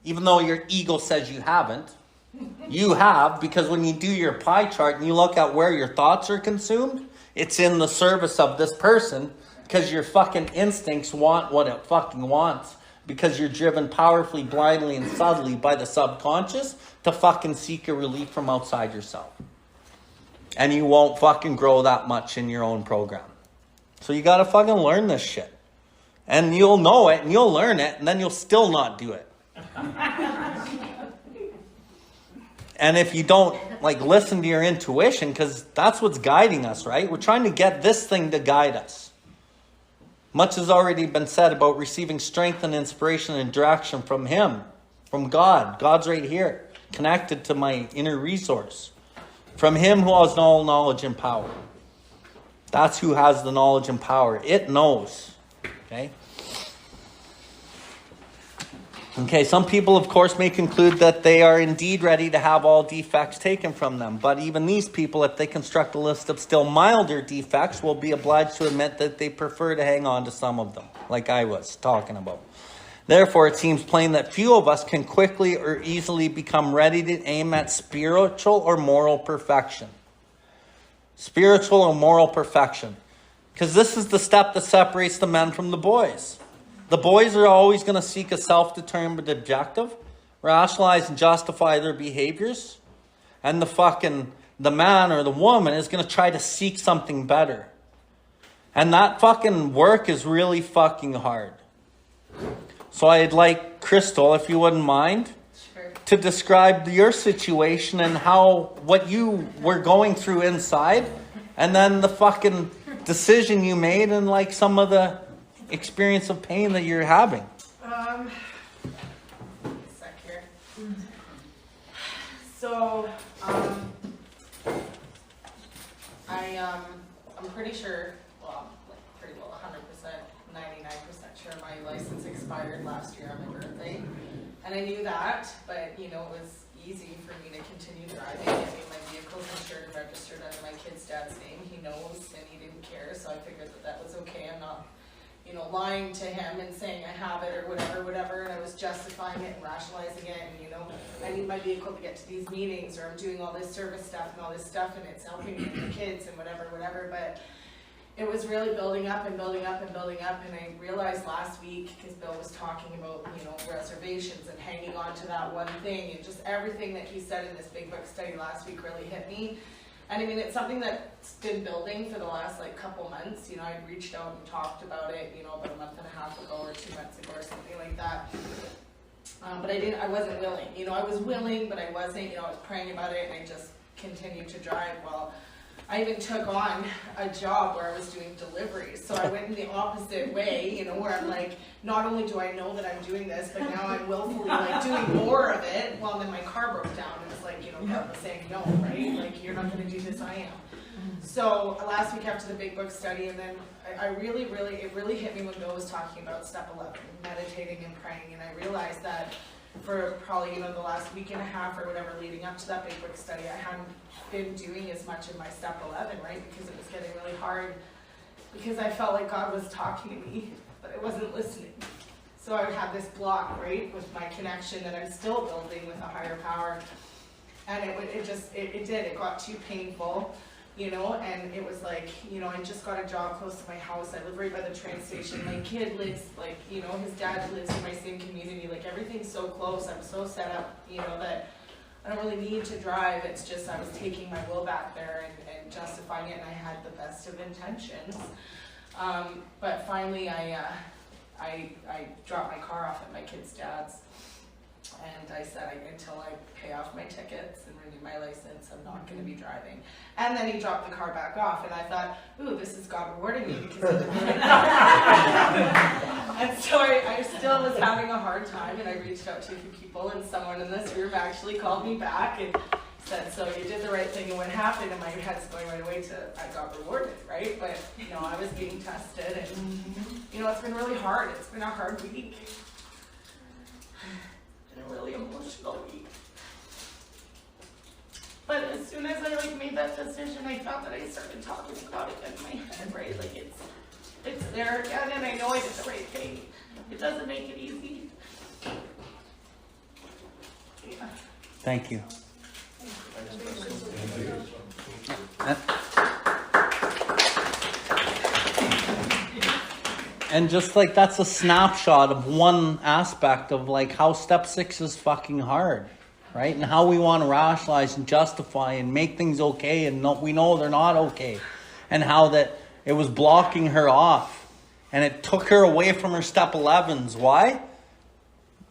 even though your ego says you haven't. You have, because when you do your pie chart and you look at where your thoughts are consumed, it's in the service of this person because your fucking instincts want what it fucking wants. Because you're driven powerfully, blindly, and subtly by the subconscious to fucking seek a relief from outside yourself. And you won't fucking grow that much in your own program. So you gotta fucking learn this shit. And you'll know it, and you'll learn it, and then you'll still not do it. And if you don't like listen to your intuition, because that's what's guiding us, right? We're trying to get this thing to guide us. Much has already been said about receiving strength and inspiration and direction from Him, from God. God's right here, connected to my inner resource. From Him who has all knowledge and power. That's who has the knowledge and power. It knows. Okay? Okay, some people, of course, may conclude that they are indeed ready to have all defects taken from them. But even these people, if they construct a list of still milder defects, will be obliged to admit that they prefer to hang on to some of them, like I was talking about. Therefore, it seems plain that few of us can quickly or easily become ready to aim at spiritual or moral perfection. Spiritual or moral perfection. Because this is the step that separates the men from the boys. The boys are always going to seek a self-determined objective, rationalize and justify their behaviors. And the man or the woman is going to try to seek something better. And that fucking work is really fucking hard. So I'd like Crystal, if you wouldn't mind, Sure. to describe your situation and what you were going through inside, and then the fucking decision you made and like some of the experience of pain that you're having. Sec here. So, I'm pretty sure, well, like pretty well 100%, 99% sure my license expired last year on my birthday. And I knew that, but you know, it was easy for me to continue driving. I mean, my vehicle's insured and registered under my kid's dad's name. He knows and he didn't care, so I figured that was okay. I'm not, you know, lying to him and saying I have it or whatever, and I was justifying it and rationalizing it, and you know, I need my vehicle to get to these meetings, or I'm doing all this service stuff and all this stuff, and it's helping me with the kids and whatever, but it was really building up, and I realized last week, because Bill was talking about, you know, reservations and hanging on to that one thing, and just everything that he said in this big book study last week really hit me. And I mean, it's something that's been building for the last like couple months. You know, I'd reached out and talked about it, you know, about a month and a half ago or 2 months ago or something like that. But I wasn't willing. You know, I was willing, but I wasn't. You know, I was praying about it, and I just continued to drive. Well, I even took on a job where I was doing deliveries. So I went in the opposite way, you know, where I'm like, not only do I know that I'm doing this, but now I'm willfully like doing more of it. Well, then my car broke down, and it's like, you know, God was saying no, right? Like, you're not going to do this, I am. So last week after the big book study, and then it really hit me when Bill was talking about step 11, meditating and praying, and I realized that for probably, you know, the last week and a half or whatever leading up to that big book study, I hadn't been doing as much in my step 11, right? Because it was getting really hard, because I felt like God was talking to me, but I wasn't listening. So I would have this block, right, with my connection that I'm still building with a higher power. And it got too painful, you know, and it was like, you know, I just got a job close to my house. I live right by the train station. My kid lives, like, you know, his dad lives in my same community. Like, everything's so close. I'm so set up, you know, that I don't really need to drive. It's just I was taking my will back there and justifying it, and I had the best of intentions. But finally, I dropped my car off at my kid's dad's. And I said, until I pay off my tickets and renew my license, I'm not going to be driving. And then he dropped the car back off, and I thought, ooh, this is God rewarding me, because he didn't really And so I still was having a hard time, and I reached out to a few people, and someone in this room actually called me back and said, so you did the right thing, and what happened? And my head's going right away to, I got rewarded, right? But, you know, I was being tested, and, you know, it's been really hard. It's been a hard week. A really emotional week. But as soon as I like made that decision, I found that I started talking about it in my head, right? Like it's there again, and I know I did the right thing. It doesn't make it easy. Yeah. Thank you. And just like that's a snapshot of one aspect of like how step 6 is fucking hard, right? And how we want to rationalize and justify and make things okay, and we know they're not okay. And how that it was blocking her off, and it took her away from her step 11s. Why?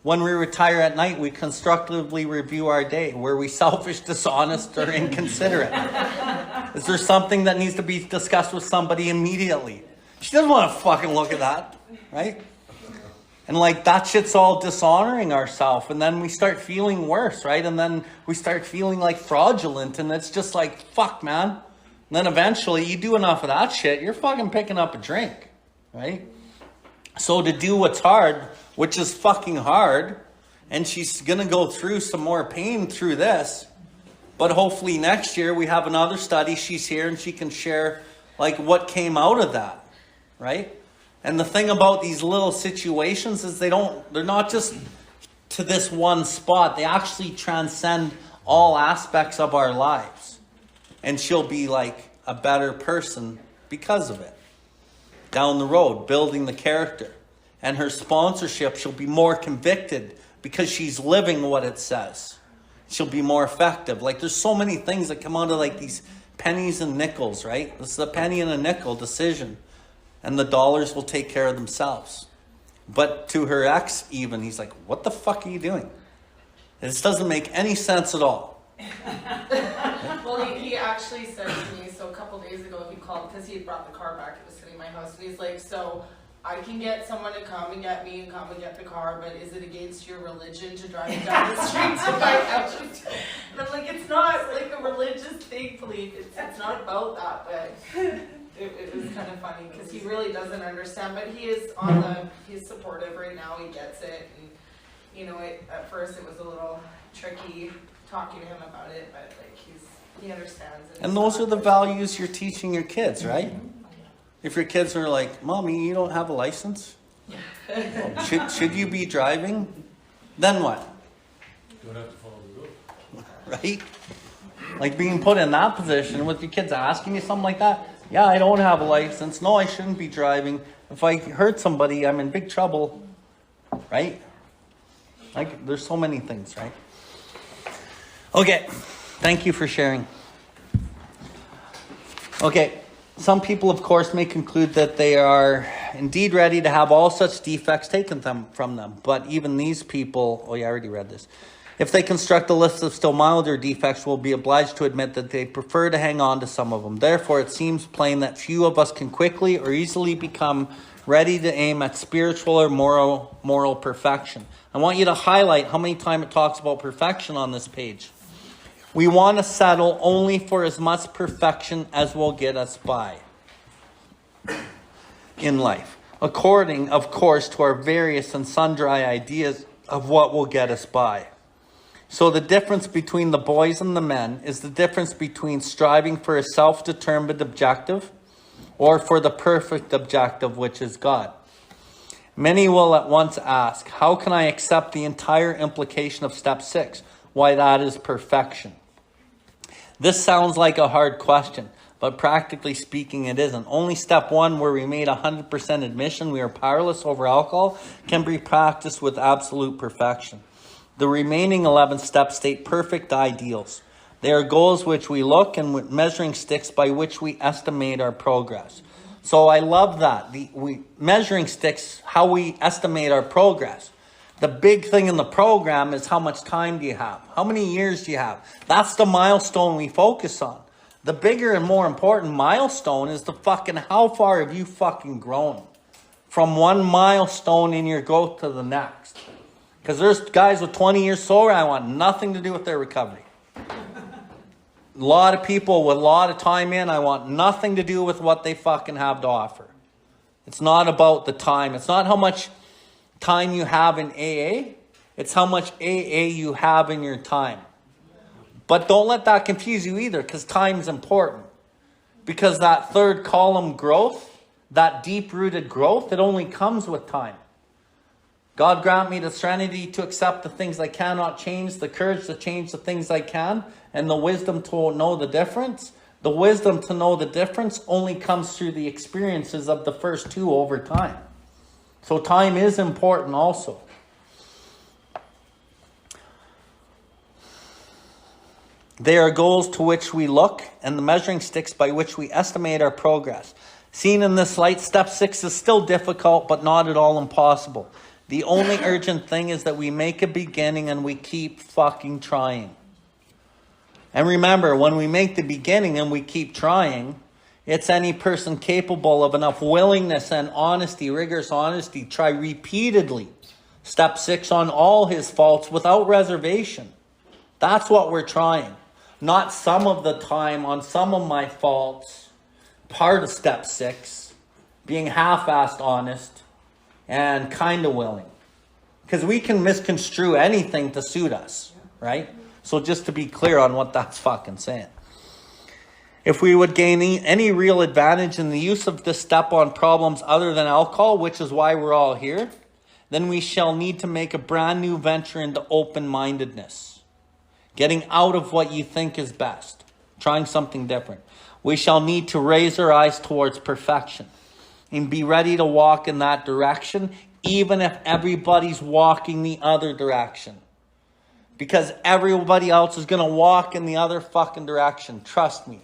When we retire at night, we constructively review our day. Were we selfish, dishonest, or inconsiderate? Is there something that needs to be discussed with somebody immediately? She doesn't want to fucking look at that, right? And like that shit's all dishonoring ourselves. And then we start feeling worse, right? And then we start feeling like fraudulent. And it's just like, fuck, man. And then eventually you do enough of that shit, you're fucking picking up a drink, right? So to do what's hard, which is fucking hard, and she's going to go through some more pain through this, but hopefully next year we have another study, she's here and she can share like what came out of that, right? And the thing about these little situations is they're not just to this one spot, they actually transcend all aspects of our lives. And she'll be like a better person because of it. Down the road, building the character. And her sponsorship, she'll be more convicted because she's living what it says. She'll be more effective. Like there's so many things that come out of like these pennies and nickels, right? This is a penny and a nickel decision. And the dollars will take care of themselves. But to her ex even, he's like, what the fuck are you doing? This doesn't make any sense at all. Well, he actually said to me, so a couple days ago he called because he had brought the car back, it was sitting in my house, and he's like, so I can get someone to come and get me and come and get the car, but is it against your religion to drive down the street to my house? And I'm like, it's not like a religious thing, belief, it's not about that, but it was kind of funny because he really doesn't understand, but he is he's supportive right now, he gets it, and you know, at first it was a little tricky talking to him about it, but like he understands it. And those are the values you're teaching your kids, right? If your kids are like, Mommy, you don't have a license? Should you be driving? Then what? Don't have to follow the rules. Right? Like being put in that position with your kids asking you something like that. Yeah, I don't have a license. No, I shouldn't be driving. If I hurt somebody, I'm in big trouble. Right? Like, there's so many things, right? Okay. Thank you for sharing. Okay. Some people, of course, may conclude that they are indeed ready to have all such defects taken from them. But even these people, oh yeah, I already read this. If they construct a list of still milder defects, will be obliged to admit that they prefer to hang on to some of them. Therefore, it seems plain that few of us can quickly or easily become ready to aim at spiritual or moral perfection. I want you to highlight how many times it talks about perfection on this page. We want to settle only for as much perfection as will get us by in life, according, of course, to our various and sundry ideas of what will get us by. So the difference between the boys and the men is the difference between striving for a self-determined objective or for the perfect objective, which is God. Many will at once ask, how can I accept the entire implication of step 6? Why, that is perfection. This sounds like a hard question, but practically speaking, it isn't. Only step 1, where we made 100% admission we are powerless over alcohol, can be practiced with absolute perfection. The remaining 11 steps state perfect ideals. They are goals which we look and with measuring sticks by which we estimate our progress. So I love that. Measuring sticks, how we estimate our progress. The big thing in the program is how much time do you have? How many years do you have? That's the milestone we focus on. The bigger and more important milestone is the fucking how far have you fucking grown from one milestone in your growth to the next. Because there's guys with 20 years sober, I want nothing to do with their recovery. A lot of people with a lot of time in, I want nothing to do with what they fucking have to offer. It's not about the time. It's not how much time you have in AA. It's how much AA you have in your time. But don't let that confuse you either, because time's important. Because that third column growth, that deep-rooted growth, it only comes with time. God grant me the serenity to accept the things I cannot change, the courage to change the things I can, and the wisdom to know the difference. The wisdom to know the difference only comes through the experiences of the first 2 over time. So time is important also. They are goals to which we look and the measuring sticks by which we estimate our progress. Seen in this light, step 6 is still difficult, but not at all impossible. The only urgent thing is that we make a beginning and we keep fucking trying. And remember, when we make the beginning and we keep trying, it's any person capable of enough willingness and honesty, rigorous honesty, try repeatedly. Step 6 on all his faults without reservation. That's what we're trying. Not some of the time on some of my faults. Part of step 6. Being half-assed honest and kind of willing. Because we can misconstrue anything to suit us, right? So just to be clear on what that's fucking saying. If we would gain any real advantage in the use of this step on problems other than alcohol, which is why we're all here, then we shall need to make a brand new venture into open-mindedness. Getting out of what you think is best. Trying something different. We shall need to raise our eyes towards perfection. And be ready to walk in that direction, even if everybody's walking the other direction. Because everybody else is going to walk in the other fucking direction. Trust me.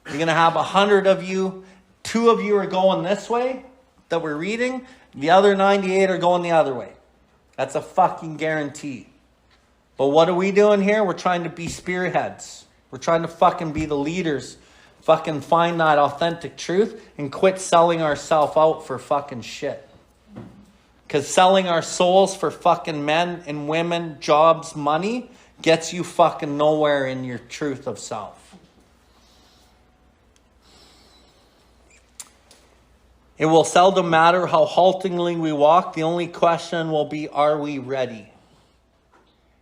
You're going to have 100 of you. 2 of you are going this way that we're reading. The other 98 are going the other way. That's a fucking guarantee. But what are we doing here? We're trying to be spearheads. We're trying to fucking be the leaders. Fucking find that authentic truth and quit selling ourselves out for fucking shit. Because selling our souls for fucking men and women, jobs, money, gets you fucking nowhere in your truth of self. It will seldom matter how haltingly we walk. The only question will be, are we ready?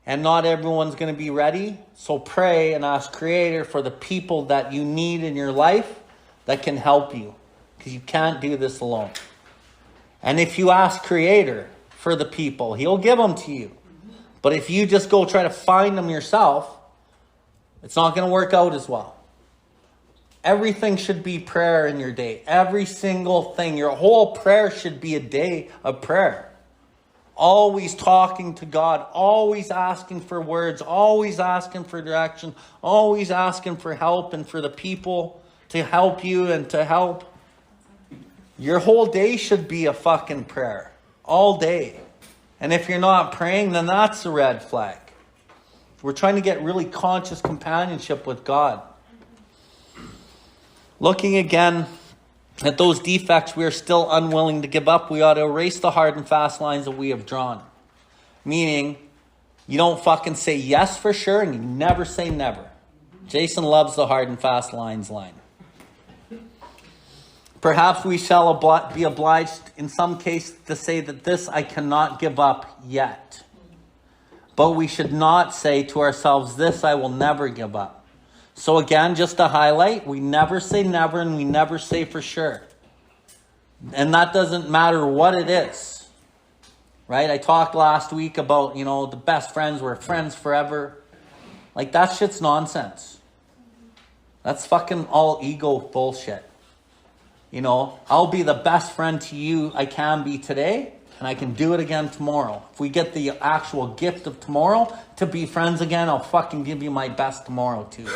And not everyone's going to be ready. So pray and ask Creator for the people that you need in your life that can help you. Because you can't do this alone. And if you ask Creator for the people, He'll give them to you. But if you just go try to find them yourself, it's not going to work out as well. Everything should be prayer in your day. Every single thing. Your whole prayer should be a day of prayer. Always talking to God. Always asking for words. Always asking for direction. Always asking for help and for the people to help you and to help. Your whole day should be a fucking prayer. All day. And if you're not praying, then that's a red flag. We're trying to get really conscious companionship with God. Looking again at those defects we are still unwilling to give up, we ought to erase the hard and fast lines that we have drawn. Meaning, you don't fucking say yes for sure and you never say never. Jason loves the hard and fast lines line. Perhaps we shall be obliged in some case to say that this I cannot give up yet. But we should not say to ourselves, this I will never give up. So again, just to highlight, we never say never and we never say for sure. And that doesn't matter what it is. Right? I talked last week about, the best friends were friends forever. Like, that shit's nonsense. That's fucking all ego bullshit. I'll be the best friend to you I can be today, and I can do it again tomorrow. If we get the actual gift of tomorrow to be friends again, I'll fucking give you my best tomorrow too.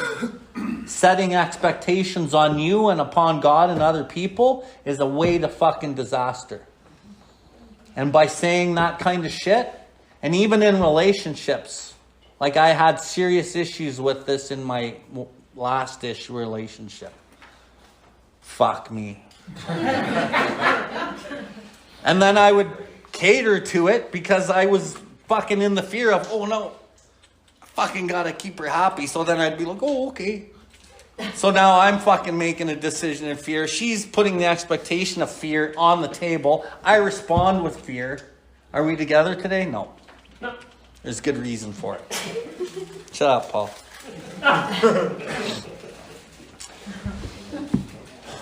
Setting expectations on you and upon God and other people is a way to fucking disaster. And by saying that kind of shit, and even in relationships, like I had serious issues with this in my last-ish relationship. Fuck me. And then I would cater to it because I was fucking in the fear of, oh no, I fucking gotta keep her happy. So then I'd be like, oh, okay. So now I'm fucking making a decision in fear. She's putting the expectation of fear on the table. I respond with fear. Are we together today? No. There's good reason for it. Shut up, Paul.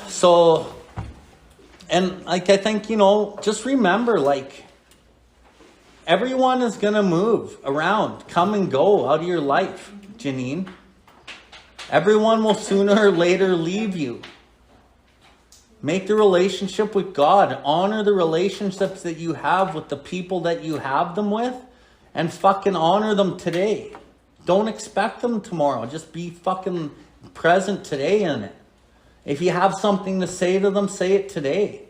So, and I think, just remember, everyone is going to move around, come and go out of your life, Janine. Everyone will sooner or later leave you. Make the relationship with God. Honor the relationships that you have with the people that you have them with. And fucking honor them today. Don't expect them tomorrow. Just be fucking present today in it. If you have something to say to them, say it today.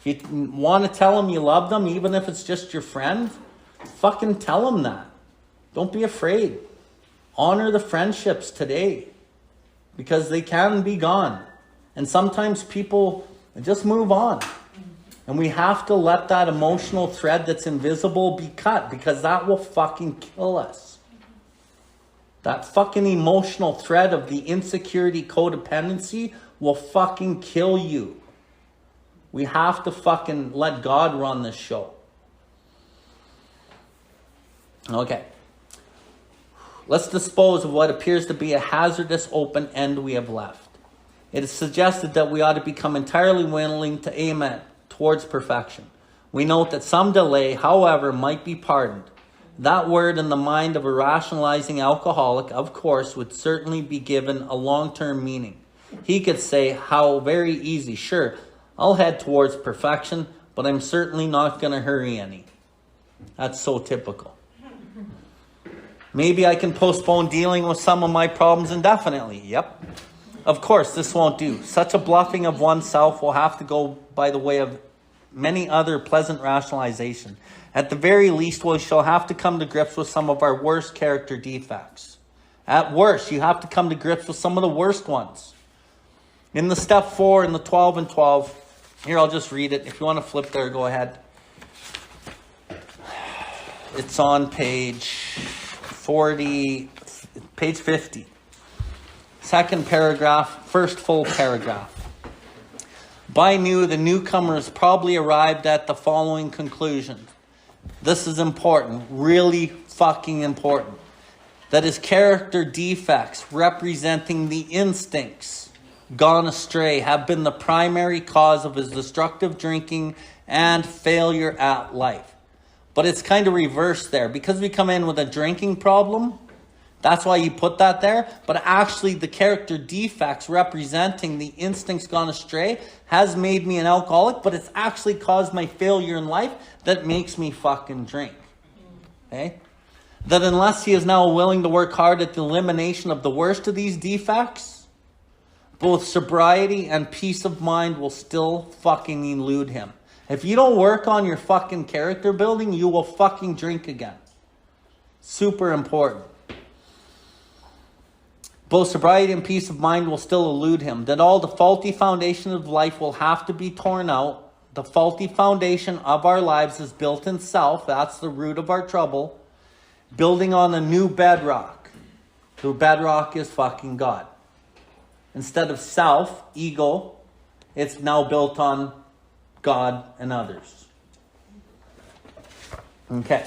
If you want to tell them you love them, even if it's just your friend, fucking tell them that. Don't be afraid. Honor the friendships today, because they can be gone. And sometimes people just move on. And we have to let that emotional thread that's invisible be cut, because that will fucking kill us. That fucking emotional thread of the insecurity, codependency will fucking kill you. We have to fucking let God run this show. Okay. Let's dispose of what appears to be a hazardous open end we have left. It is suggested that we ought to become entirely willing to aim at towards perfection. We note that some delay, however, might be pardoned. That word in the mind of a rationalizing alcoholic, of course, would certainly be given a long-term meaning. He could say, how very easy. Sure, I'll head towards perfection, but I'm certainly not going to hurry any. That's so typical. Maybe I can postpone dealing with some of my problems indefinitely. Yep. Of course, this won't do. Such a bluffing of oneself will have to go by the way of many other pleasant rationalization. At the very least, we shall have to come to grips with some of our worst character defects. At worst, you have to come to grips with some of the worst ones. In the step 4, in the 12 and 12, here I'll just read it. If you want to flip there, go ahead. It's on page 40, page 50. Second paragraph, first full paragraph. By now, the newcomers probably arrived at the following conclusion. This is important, really fucking important. That his character defects, representing the instincts gone astray, have been the primary cause of his destructive drinking and failure at life. But it's kind of reversed there. Because we come in with a drinking problem, that's why you put that there. But actually, the character defects representing the instincts gone astray has made me an alcoholic, but it's actually caused my failure in life that makes me fucking drink. Okay? That unless he is now willing to work hard at the elimination of the worst of these defects, both sobriety and peace of mind will still fucking elude him. If you don't work on your fucking character building, you will fucking drink again. Super important. Both sobriety and peace of mind will still elude him. That all the faulty foundation of life will have to be torn out. The faulty foundation of our lives is built in self. That's the root of our trouble. Building on a new bedrock. The bedrock is fucking God. Instead of self, ego, it's now built on God and others. Okay.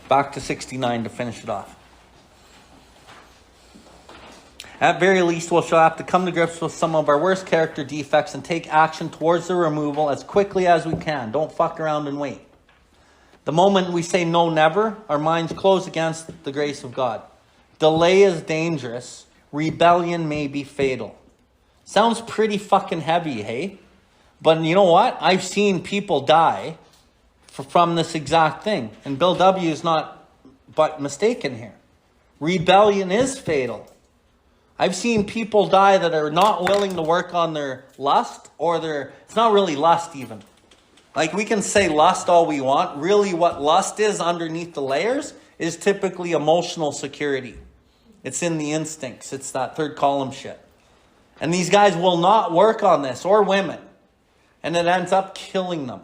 Back to 69 to finish it off. At very least, we shall have to come to grips with some of our worst character defects and take action towards their removal as quickly as we can. Don't fuck around and wait. The moment we say no, never, our minds close against the grace of God. Delay is dangerous. Rebellion may be fatal. Sounds pretty fucking heavy, hey? But you know what? I've seen people die from this exact thing. And Bill W. is not but mistaken here. Rebellion is fatal. I've seen people die that are not willing to work on their lust, or it's not really lust even. Like, we can say lust all we want. Really what lust is underneath the layers is typically emotional security. It's in the instincts. It's that third column shit. And these guys will not work on this, or women. And it ends up killing them.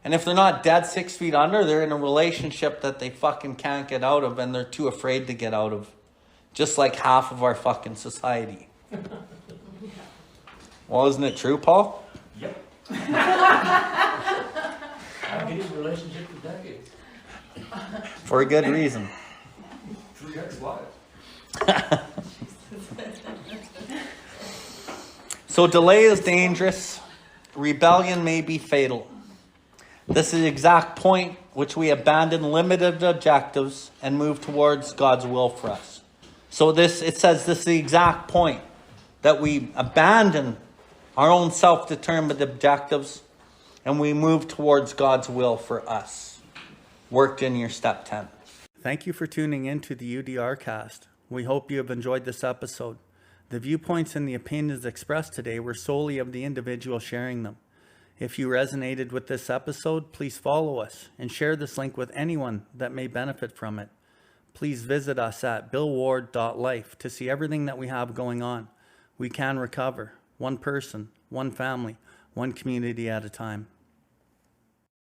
And if they're not dead 6 feet under, they're in a relationship that they fucking can't get out of, and they're too afraid to get out of. Just like half of our fucking society. Well, isn't it true, Paul? Yep. I've been in a relationship for decades. For a good reason. 3 ex-wives. So delay is dangerous. Rebellion may be fatal. This is the exact point which we abandon limited objectives and move towards God's will for us. So it says this is the exact point that we abandon our own self-determined objectives and we move towards God's will for us. Worked in your step 10. Thank you for tuning in to the UDRcast. We hope you have enjoyed this episode. The viewpoints and the opinions expressed today were solely of the individual sharing them. If you resonated with this episode, please follow us and share this link with anyone that may benefit from it. Please visit us at BILLWARD.life to see everything that we have going on. We can recover, one person, one family, one community at a time.